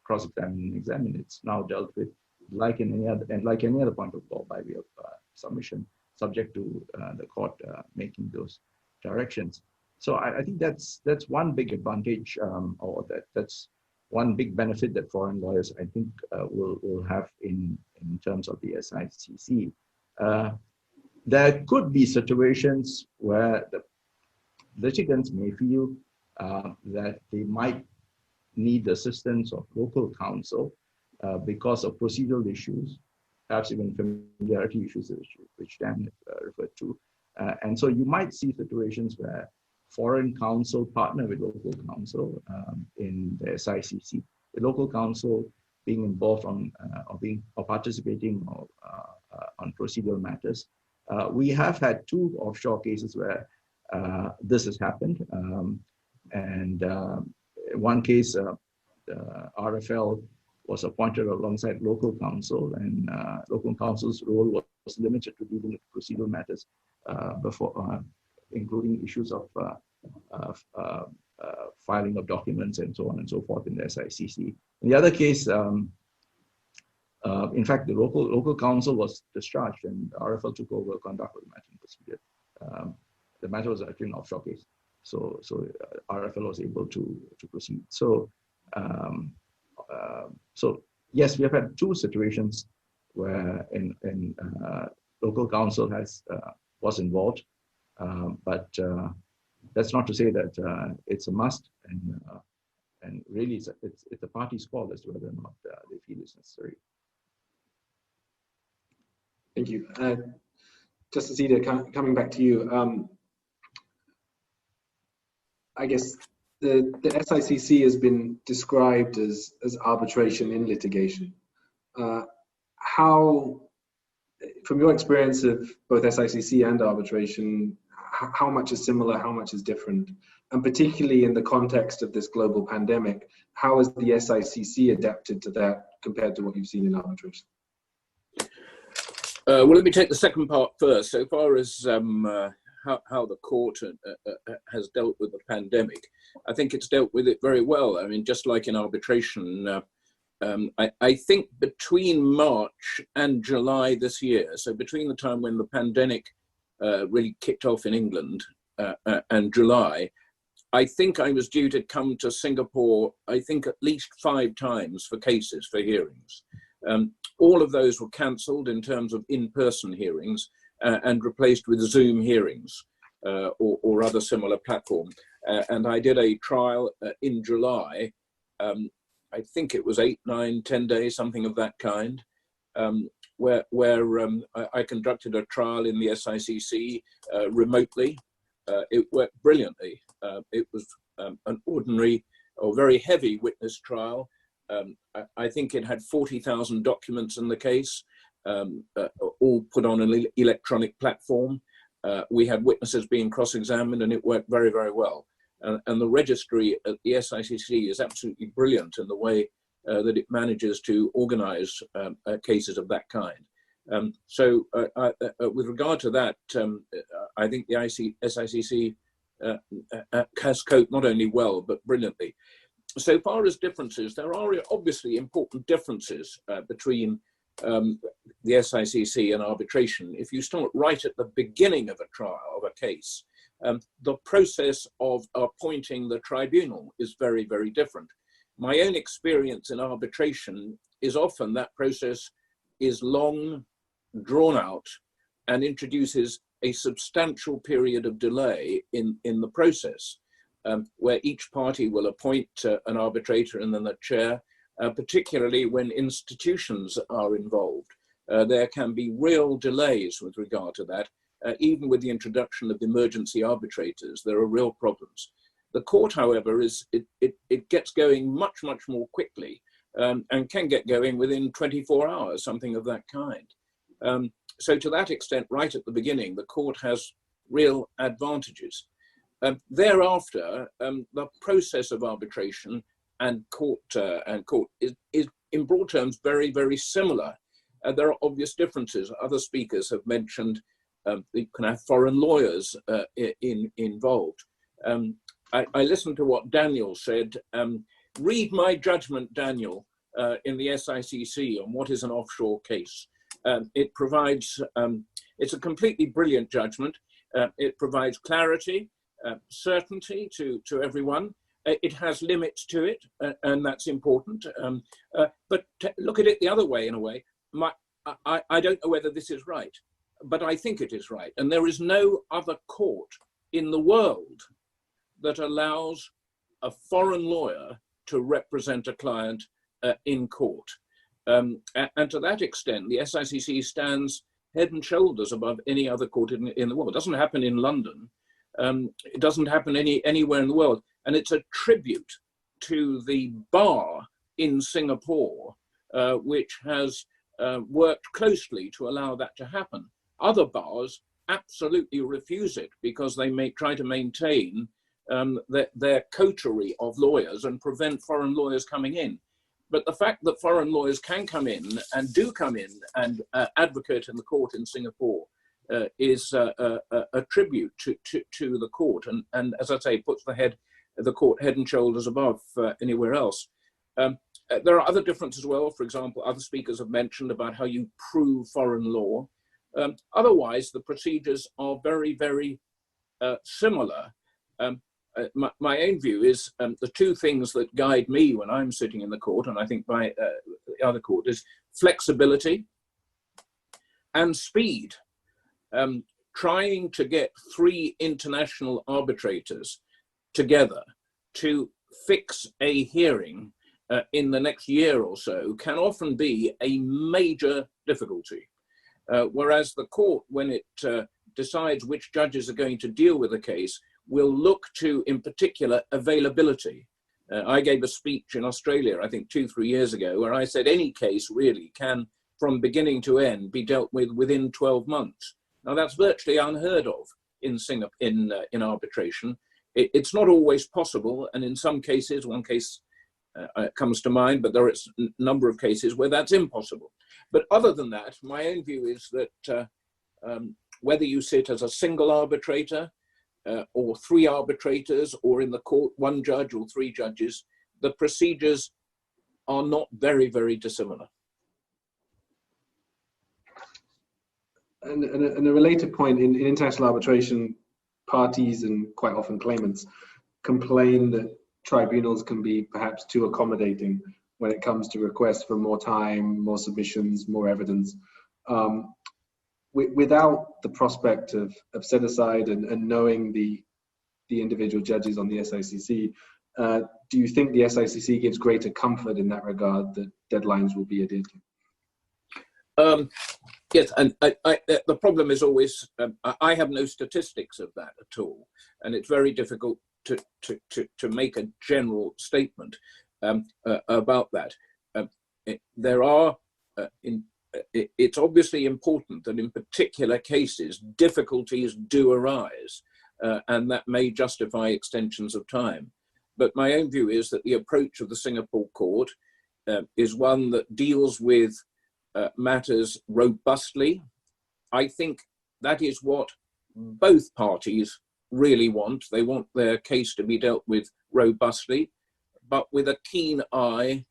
cross-examined and examined, it's now dealt with like any other point of law by way of submission, subject to the court making those directions. So I think that's one big advantage, or that's one big benefit that foreign lawyers, I think, will have in terms of the SICC. There could be situations where the litigants may feel that they might need the assistance of local counsel because of procedural issues, perhaps even familiarity issues, which Dan referred to. And so you might see situations where foreign counsel partner with local counsel in the SICC. The local counsel being involved on or participating on procedural matters. We have had two offshore cases where this has happened, and one case, RFL was appointed alongside local counsel, and local counsel's role was limited to dealing with procedural matters including issues of filing of documents and so on and so forth in the SICC. In the other case, in fact, the local counsel was discharged and RFL took over conduct of the matter and procedure. The matter was actually an offshore case, so RFL was able to proceed. So yes, we have had two situations where local counsel was involved, but that's not to say that it's a must, and really it's a party's call as to whether or not they feel it's necessary. Thank you. Justice Ida, coming back to you, I guess the SICC has been described as arbitration in litigation. How, from your experience of both SICC and arbitration, how much is similar, how much is different? And particularly in the context of this global pandemic, how has the SICC adapted to that compared to what you've seen in arbitration? Well, let me take the second part first. So far as how the court has dealt with the pandemic, I think it's dealt with it very well. I mean, just like in arbitration, I think between March and July this year, so between the time when the pandemic really kicked off in England and July, I think I was due to come to Singapore, I think at least 5 times for cases, for hearings. All of those were cancelled in terms of in-person hearings and replaced with Zoom hearings or other similar platform. And I did a trial in July. I think it was 8, 9, 10 days, something of that kind. where I conducted a trial in the SICC remotely. It worked brilliantly. It was an ordinary or very heavy witness trial. I think it had 40,000 documents in the case, all put on an electronic platform. We had witnesses being cross-examined, and it worked very, very well. And the registry at the SICC is absolutely brilliant in the way that it manages to organize cases of that kind. With regard to that, I think the SICC has coped not only well, but brilliantly. So far as differences, there are obviously important differences between the SICC and arbitration. If you start right at the beginning of a trial, of a case, the process of appointing the tribunal is very, very different. My own experience in arbitration is often that process is long, drawn out, and introduces a substantial period of delay in the process, where each party will appoint an arbitrator and then a chair, particularly when institutions are involved. There can be real delays with regard to that. Even with the introduction of emergency arbitrators, there are real problems. The court, however, it gets going much, much more quickly and can get going within 24 hours, something of that kind. So to that extent, right at the beginning, the court has real advantages. Thereafter, the process of arbitration and court is in broad terms very, very similar. There are obvious differences. Other speakers have mentioned you can have foreign lawyers involved. I listened to what Daniel said. Read my judgment, Daniel, in the SICC on what is an offshore case. It provides, it's a completely brilliant judgment. It provides clarity, certainty to everyone. It has limits to it, and that's important. But look at it the other way, in a way. I don't know whether this is right, but I think it is right. And there is no other court in the world that allows a foreign lawyer to represent a client in court. And to that extent, the SICC stands head and shoulders above any other court in the world. It doesn't happen in London. It doesn't happen anywhere in the world. And it's a tribute to the bar in Singapore, which has worked closely to allow that to happen. Other bars absolutely refuse it because they may try to maintain their coterie of lawyers and prevent foreign lawyers coming in. But the fact that foreign lawyers can come in and do come in and advocate in the court in Singapore is a tribute to the court, and as I say, puts the court head and shoulders above anywhere else. There are other differences as well. For example, other speakers have mentioned about how you prove foreign law. Otherwise, the procedures are very, very similar. My own view is the two things that guide me when I'm sitting in the court, and I think by the other court, is flexibility and speed. Trying to get 3 international arbitrators together to fix a hearing in the next year or so can often be a major difficulty. Whereas the court, when it decides which judges are going to deal with a case, will look to, in particular, availability. I gave a speech in Australia, I think 2-3 years ago, where I said any case really can, from beginning to end, be dealt with within 12 months. Now that's virtually unheard of in arbitration. It's not always possible, and in some cases, one case comes to mind, but there are a number of cases where that's impossible. But other than that, my own view is that whether you sit as a single arbitrator or 3 arbitrators, or in the court 1 judge or 3 judges, the procedures are not very, very dissimilar. And a related point, in international arbitration, parties and quite often claimants complain that tribunals can be perhaps too accommodating when it comes to requests for more time, more submissions, more evidence. Without the prospect of set aside and knowing the individual judges on the SICC, do you think the SICC gives greater comfort in that regard that deadlines will be adhered to? Yes, and the problem is always, I have no statistics of that at all, and it's very difficult to make a general statement about that. It's obviously important that in particular cases, difficulties do arise, and that may justify extensions of time. But my own view is that the approach of the Singapore court is one that deals with matters robustly. I think that is what both parties really want. They want their case to be dealt with robustly, but with a keen eye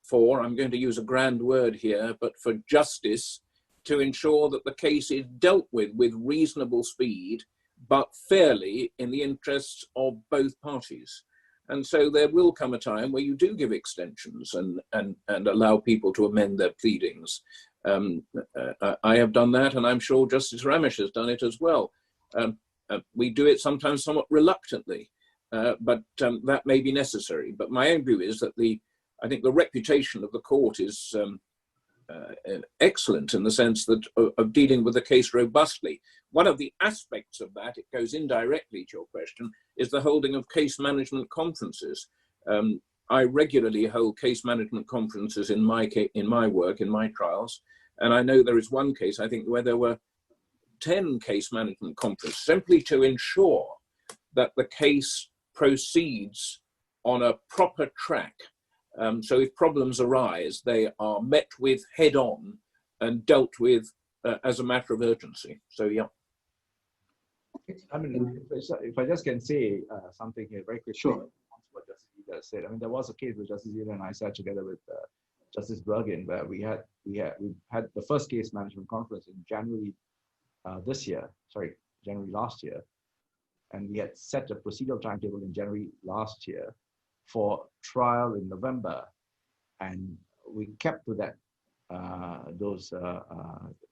for, I'm going to use a grand word here, but for justice, to ensure that the case is dealt with reasonable speed, but fairly in the interests of both parties. And so there will come a time where you do give extensions and allow people to amend their pleadings. I have done that, and I'm sure Justice Ramesh has done it as well. We do it sometimes somewhat reluctantly, but that may be necessary. But my own view is that I think the reputation of the court is excellent in the sense that of dealing with the case robustly. One of the aspects of that, it goes indirectly to your question, is the holding of case management conferences. I regularly hold case management conferences in my work, in my trials, and I know there is one case, I think, where there were 10 case management conferences, simply to ensure that the case proceeds on a proper track. So if problems arise, they are met with head on and dealt with as a matter of urgency. So, yeah. I mean, if I just can say something here very quickly. Sure. What Justice Ida said. I mean, there was a case where Justice Ida and I sat together with Justice Bergen, where we had the first case management conference in January January last year, and we had set a procedural timetable in January last year for trial in November, and we kept to that those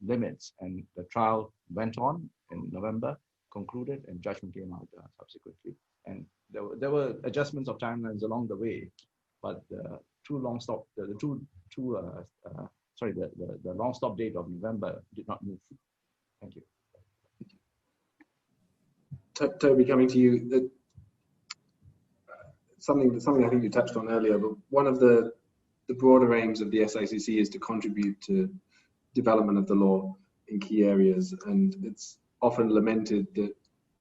limits, and the trial went on in November, concluded, and judgment came out subsequently. And there were adjustments of timelines along the way, but the long stop date of November did not move. Thank you. Toby, coming to you, something I think you touched on earlier, but one of the broader aims of the SICC is to contribute to development of the law in key areas, and it's often lamented that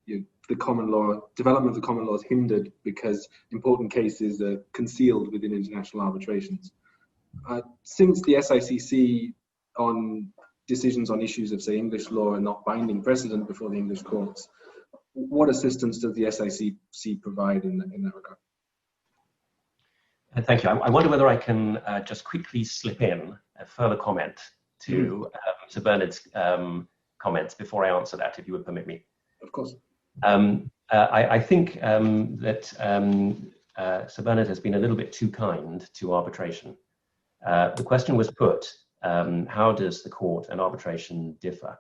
the common law development of the common law is hindered because important cases are concealed within international arbitrations. Since the SICC on decisions on issues of, say, English law are not binding precedent before the English courts, what assistance does the SICC provide in that regard? Thank you. I wonder whether I can just quickly slip in a further comment to Sir Bernard's comments before I answer that, if you would permit me. Of course. I think that Sir Bernard has been a little bit too kind to arbitration. The question was put, how does the court and arbitration differ?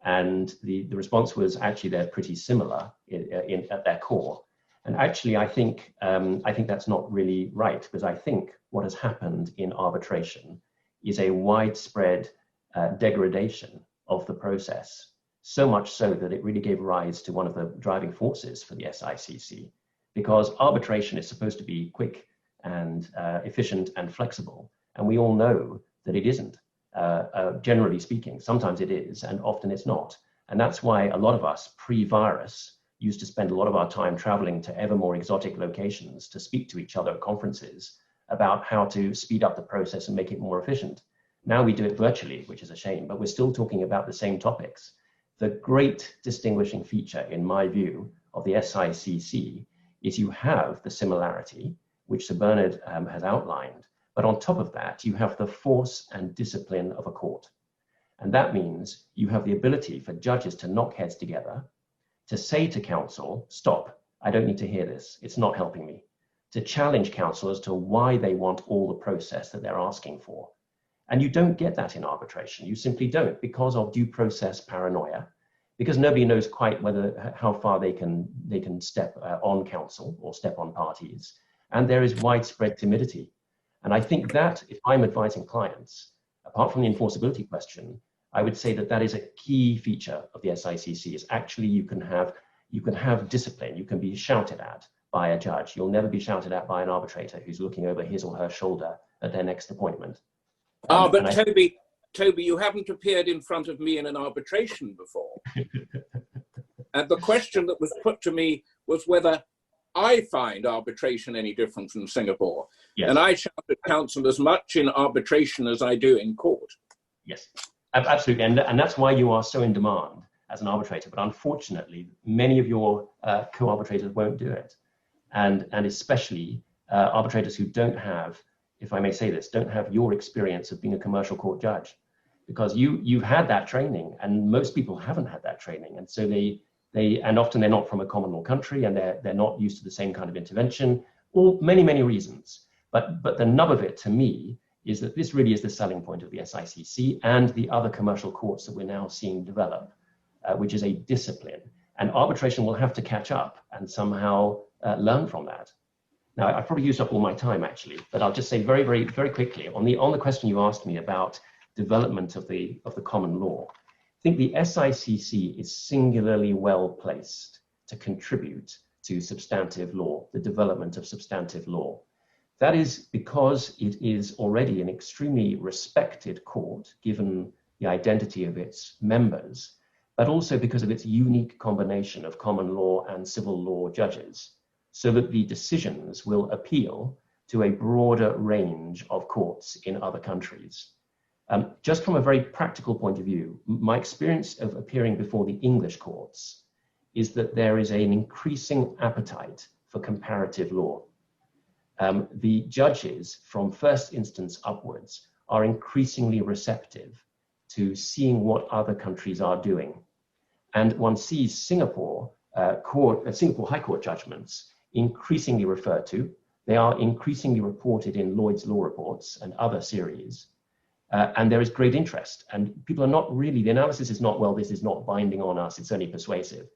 And the response was actually they're pretty similar at their core. And actually, I think that's not really right, because I think what has happened in arbitration is a widespread degradation of the process, so much so that it really gave rise to one of the driving forces for the SICC, because arbitration is supposed to be quick and efficient and flexible, and we all know that it isn't. Generally speaking, sometimes it is, and often it's not. And that's why a lot of us pre-virus used to spend a lot of our time traveling to ever more exotic locations to speak to each other at conferences about how to speed up the process and make it more efficient. Now we do it virtually, which is a shame, but we're still talking about the same topics. The great distinguishing feature, in my view, of the SICC is you have the similarity, which Sir Bernard has outlined, but on top of that, you have the force and discipline of a court. And that means you have the ability for judges to knock heads together, to say to counsel, stop, I don't need to hear this, it's not helping me. To challenge counsel as to why they want all the process that they're asking for. And you don't get that in arbitration, you simply don't, because of due process paranoia, because nobody knows quite how far they can step on counsel or step on parties. And there is widespread timidity. And I think that if I'm advising clients, apart from the enforceability question, I would say that that is a key feature of the SICC, is actually you can have discipline. You can be shouted at by a judge. You'll never be shouted at by an arbitrator who's looking over his or her shoulder at their next appointment. But Toby, you haven't appeared in front of me in an arbitration before. And the question that was put to me was whether I find arbitration any different from Singapore. Yes. And I shout at counsel as much in arbitration as I do in court. Yes, absolutely. And that's why you are so in demand as an arbitrator. But unfortunately, many of your co-arbitrators won't do it. And especially arbitrators who don't have, if I may say this, don't have your experience of being a commercial court judge. Because you've had that training, and most people haven't had that training. And so and often they're not from a common law country, and they're not used to the same kind of intervention, or many reasons. But the nub of it to me is that this really is the selling point of the SICC and the other commercial courts that we're now seeing develop, which is a discipline. And arbitration will have to catch up and somehow learn from that. Now, I've probably used up all my time actually, but I'll just say very quickly on the question you asked me about development of the common law. I think the SICC is singularly well placed to contribute to substantive law, the development of substantive law. That is because it is already an extremely respected court, given the identity of its members, but also because of its unique combination of common law and civil law judges, so that the decisions will appeal to a broader range of courts in other countries. Just from a very practical point of view, my experience of appearing before the English courts is that there is an increasing appetite for comparative law. The judges from first instance upwards are increasingly receptive to seeing what other countries are doing. And one sees Singapore High Court judgments increasingly referred to. They are increasingly reported in Lloyd's Law Reports and other series. And there is great interest. And people are not really, the analysis is not, well, this is not binding on us, it's only persuasive.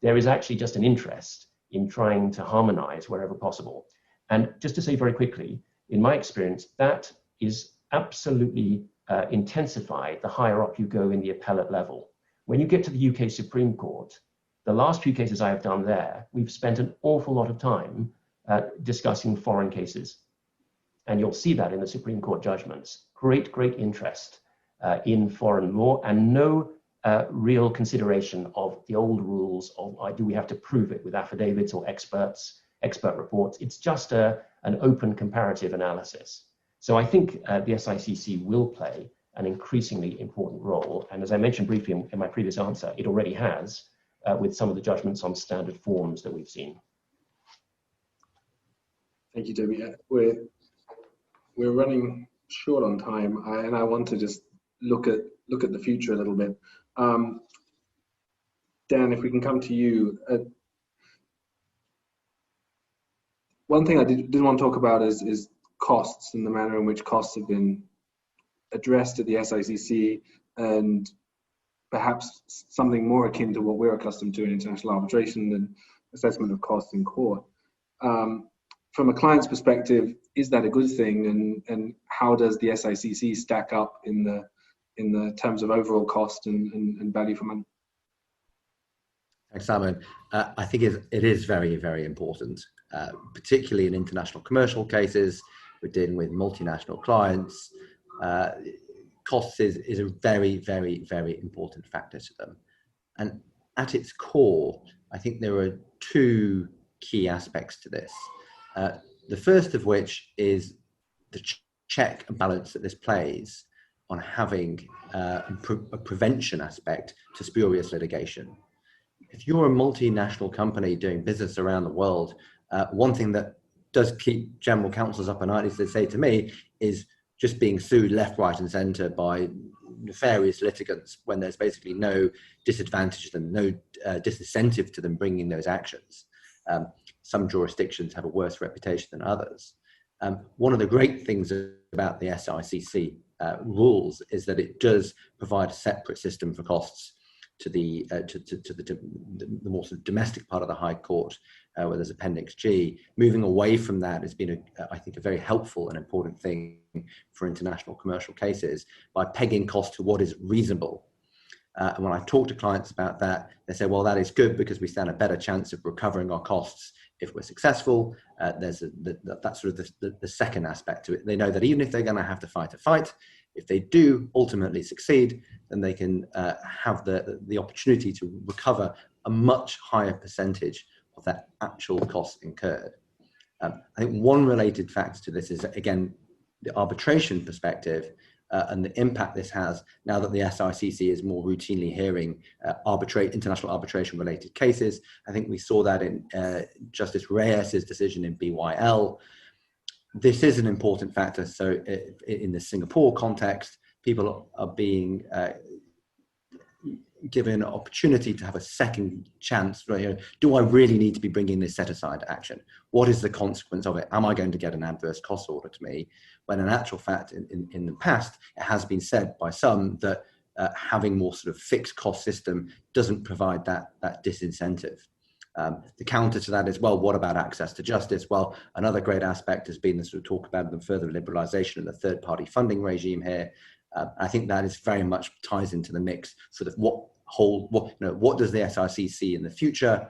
There is actually just an interest in trying to harmonize wherever possible. And just to say very quickly, in my experience, that is absolutely intensified the higher up you go in the appellate level. When you get to the UK Supreme Court, the last few cases I have done there, we've spent an awful lot of time discussing foreign cases. And you'll see that in the Supreme Court judgments. Great experience in foreign law, and no real consideration of the old rules of do we have to prove it with affidavits or expert reports. It's just an open comparative analysis. So I think the SICC will play an increasingly important role. And as I mentioned briefly in my previous answer, it already has with some of the judgments on standard forms that we've seen. Thank you, Toby. We're running short on time, and I want to just look at the future a little bit. Dan, if we can come to you. One thing I did want to talk about is costs and the manner in which costs have been addressed at the SICC, and perhaps something more akin to what we're accustomed to in international arbitration than assessment of costs in court. From a client's perspective, is that a good thing, and how does the SICC stack up in the terms of overall cost and value for money? Thanks, Simon. I think it is very important, particularly in international commercial cases. We're dealing with multinational clients. Costs is a very important factor to them. And at its core, I think there are two key aspects to this. The first of which is the check and balance that this plays on having a prevention aspect to spurious litigation. If you're a multinational company doing business around the world, one thing that does keep general counsels up at night, as they say to me, is just being sued left, right and centre by nefarious litigants when there's basically no disadvantage to them, no disincentive to them bringing those actions. Some jurisdictions have a worse reputation than others. One of the great things about the SICC rules is that it does provide a separate system for costs. to the more sort of domestic part of the High Court, where there's Appendix G. Moving away from that has been, I think, a very helpful and important thing for international commercial cases by pegging costs to what is reasonable. And when I talk to clients about that, they say, well, that is good because we stand a better chance of recovering our costs if we're successful. That's sort of the second aspect to it. They know that even if they're going to have to fight a fight, if they do ultimately succeed, then they can have the opportunity to recover a much higher percentage of that actual cost incurred. I think one related factor to this is, again, the arbitration perspective and the impact this has now that the SICC is more routinely hearing international arbitration related cases. I think we saw that in Justice Reyes's decision in BYL. This is an important factor. So in the Singapore context, people are being given an opportunity to have a second chance. Do I really need to be bringing this set-aside action? What is the consequence of it? Am I going to get an adverse cost order to me? When in actual fact, in the past, it has been said by some that having more sort of fixed cost system doesn't provide that disincentive. The counter to that is, well, what about access to justice? Well, another great aspect has been the sort of talk about the further liberalization of the third-party funding regime here. I think that is very much ties into the mix. Sort of what does the SICC see in the future?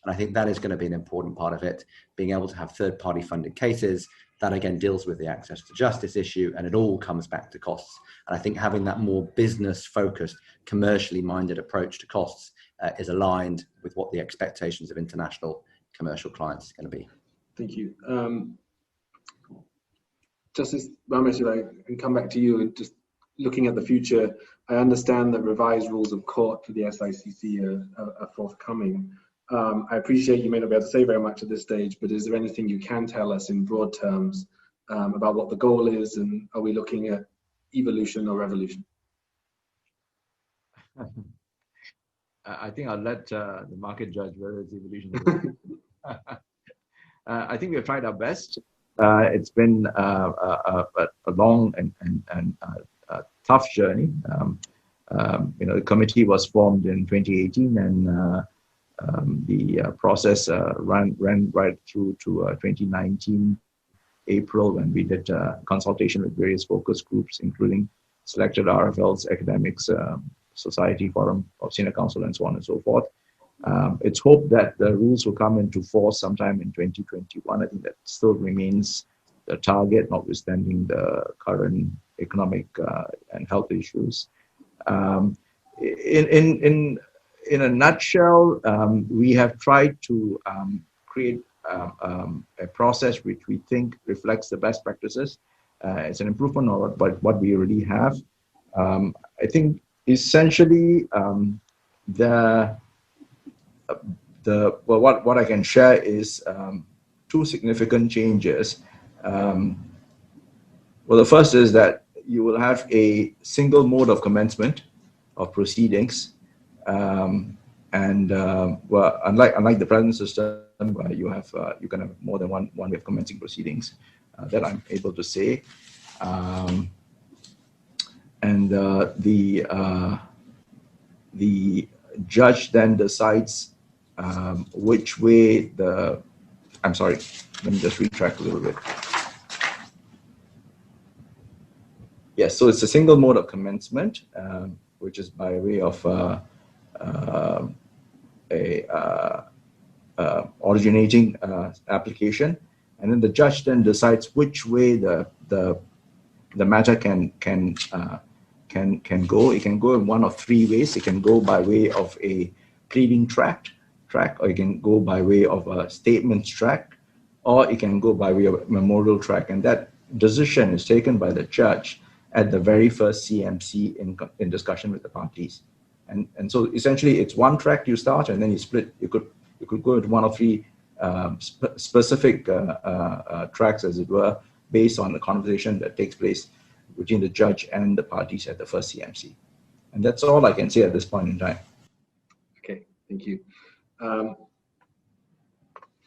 And I think that is going to be an important part of it. Being able to have third-party funded cases that again deals with the access to justice issue, and it all comes back to costs. And I think having that more business-focused, commercially minded approach to costs is aligned with what the expectations of international commercial clients are going to be. Thank you. Justice Ramesh, if I can come back to you and just looking at the future, I understand that revised rules of court for the SICC are forthcoming. I appreciate you may not be able to say very much at this stage, but is there anything you can tell us in broad terms about what the goal is, and are we looking at evolution or revolution? I think I'll let the market judge whether it's evolution. I think we've tried our best. It's been a long and tough journey. The committee was formed in 2018, and the process ran right through to 2019 April, when we did consultation with various focus groups, including selected RFLs, academics, society forum of senior counsel, and so on and so forth. It's hoped that the rules will come into force sometime in 2021. I think that still remains the target, notwithstanding the current economic and health issues. In a nutshell, we have tried to create a process which we think reflects the best practices. It's an improvement on what we already have. I think essentially what I can share is two significant changes. Well, the first is that you will have a single mode of commencement of proceedings, well, unlike the present system where you can have more than one way of commencing proceedings, that I'm able to say. The judge then decides which way I'm sorry, let me just retract a little bit. Yes, so it's a single mode of commencement, which is by way of originating application, and then the judge then decides which way the matter can go. It can go in one of three ways. It can go by way of a pleading track, or it can go by way of a statements track, or it can go by way of a memorial track. And that decision is taken by the judge at the very first CMC in discussion with the parties. And so essentially it's one track you start, and then you split. You could go with one or three specific tracks, as it were, based on the conversation that takes place between the judge and the parties at the first CMC. And that's all I can say at this point in time. Okay, thank you.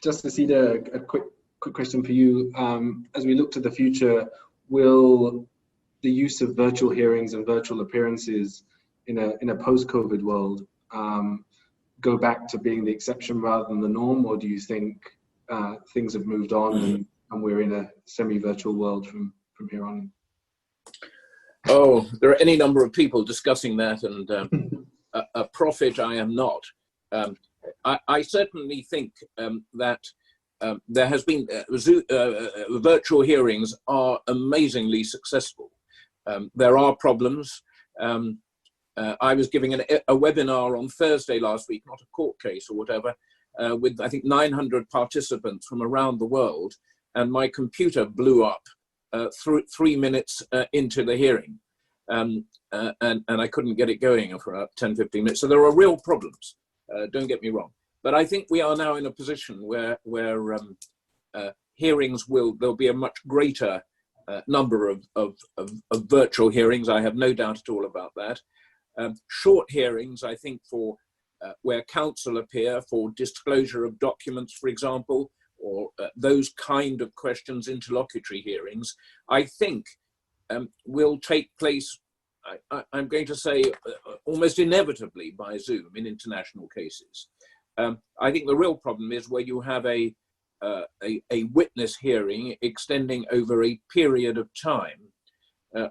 Justice Ida, a quick question for you. As we look to the future, will the use of virtual hearings and virtual appearances in a post-COVID world go back to being the exception rather than the norm, or do you think things have moved on and we're in a semi-virtual world from here on? Oh, there are any number of people discussing that, and a prophet I am not. I certainly think that there has been virtual hearings are amazingly successful. There are problems. I was giving a webinar on Thursday last week, not a court case or whatever, with I think 900 participants from around the world, and my computer blew up 3 minutes into the hearing, and I couldn't get it going for 10-15 minutes. So there are real problems. Don't get me wrong, but I think we are now in a position where hearings there'll be a much greater number of virtual hearings. I have no doubt at all about that. Short hearings, I think, for where counsel appear for disclosure of documents, for example, or those kind of questions, interlocutory hearings, I think will take place, I'm going to say, almost inevitably by Zoom in international cases. I think the real problem is where you have a witness hearing extending over a period of time.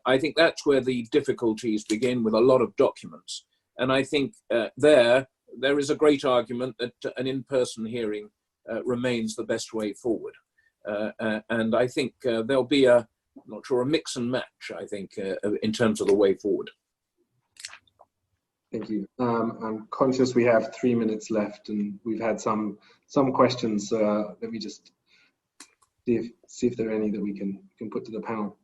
I think that's where the difficulties begin, with a lot of documents. And I think there is a great argument that an in-person hearing remains the best way forward. And I think there'll be I'm not sure, a mix and match, I think, in terms of the way forward. Thank you. I'm conscious we have 3 minutes left, and we've had some questions. Let me just see if there are any that we can put to the panel.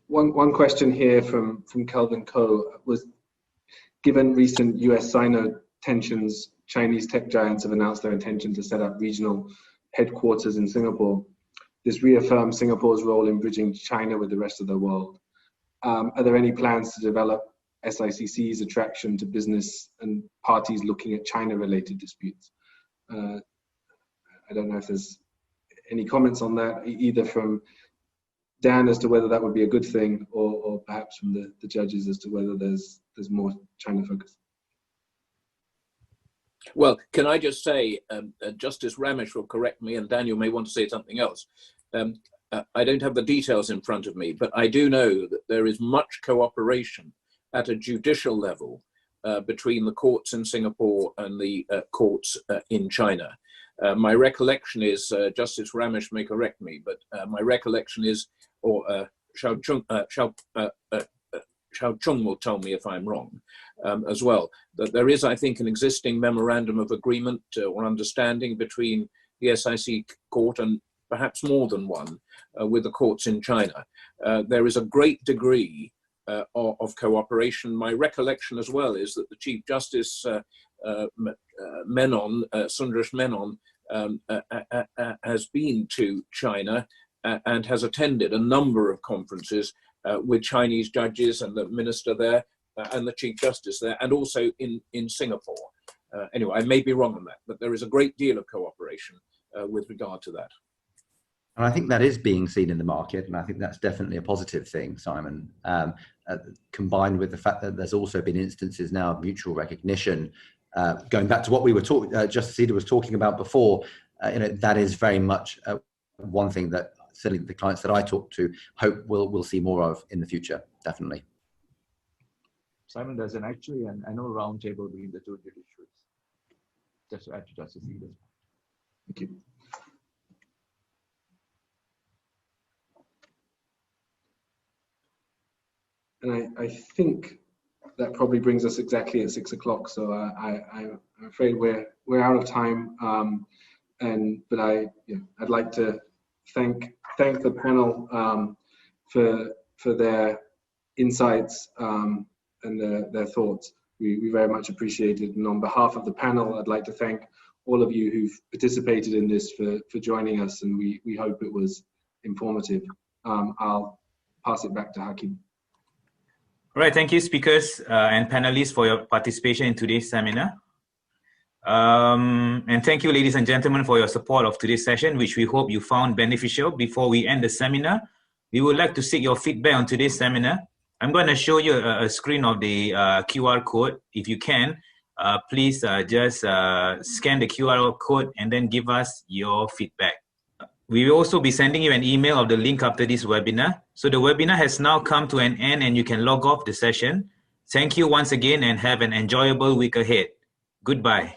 One question here from Kelvin Ko was, given recent US-Sino tensions, Chinese tech giants have announced their intention to set up regional headquarters in Singapore. This reaffirms Singapore's role in bridging China with the rest of the world. Are there any plans to develop SICC's attraction to business and parties looking at China-related disputes? I don't know if there's any comments on that, either from Dan as to whether that would be a good thing, or perhaps from the judges as to whether there's more China focus. Well, can I just say, Justice Ramesh will correct me, and Daniel may want to say something else. I don't have the details in front of me, but I do know that there is much cooperation at a judicial level between the courts in Singapore and the courts in China. My recollection is, Justice Ramesh may correct me, but my recollection is, or Hsiao Chung will tell me if I'm wrong as well, that there is, I think, an existing memorandum of agreement or understanding between the SICC court and perhaps more than one with the courts in China. There is a great degree of cooperation. My recollection as well is that the Chief Justice Menon, Sundaresh Menon, has been to China and has attended a number of conferences with Chinese judges and the minister there and the Chief Justice there, and also in Singapore. Anyway, I may be wrong on that, but there is a great deal of cooperation with regard to that. And I think that is being seen in the market, and I think that's definitely a positive thing, Simon, combined with the fact that there's also been instances now of mutual recognition. Going back to what we were talking, Justice Ida was talking about before, that is very much one thing that certainly the clients that I talk to hope we'll see more of in the future, definitely. Simon, there's actually an annual roundtable between the two judiciaries. Just to add to Justice Ida's. Thank you. And I think that probably brings us exactly at 6 o'clock. So I'm afraid we're out of time. But I'd like to thank the panel for their insights and their thoughts. We very much appreciate it. And on behalf of the panel, I'd like to thank all of you who've participated in this for joining us, and we hope it was informative. I'll pass it back to Hakim. All right, thank you, speakers and panelists, for your participation in today's seminar. And thank you, ladies and gentlemen, for your support of today's session, which we hope you found beneficial. Before we end the seminar, we would like to seek your feedback on today's seminar. I'm going to show you a screen of the QR code. If you can, please just scan the QR code and then give us your feedback. We will also be sending you an email of the link after this webinar. So the webinar has now come to an end and you can log off the session. Thank you once again and have an enjoyable week ahead. Goodbye.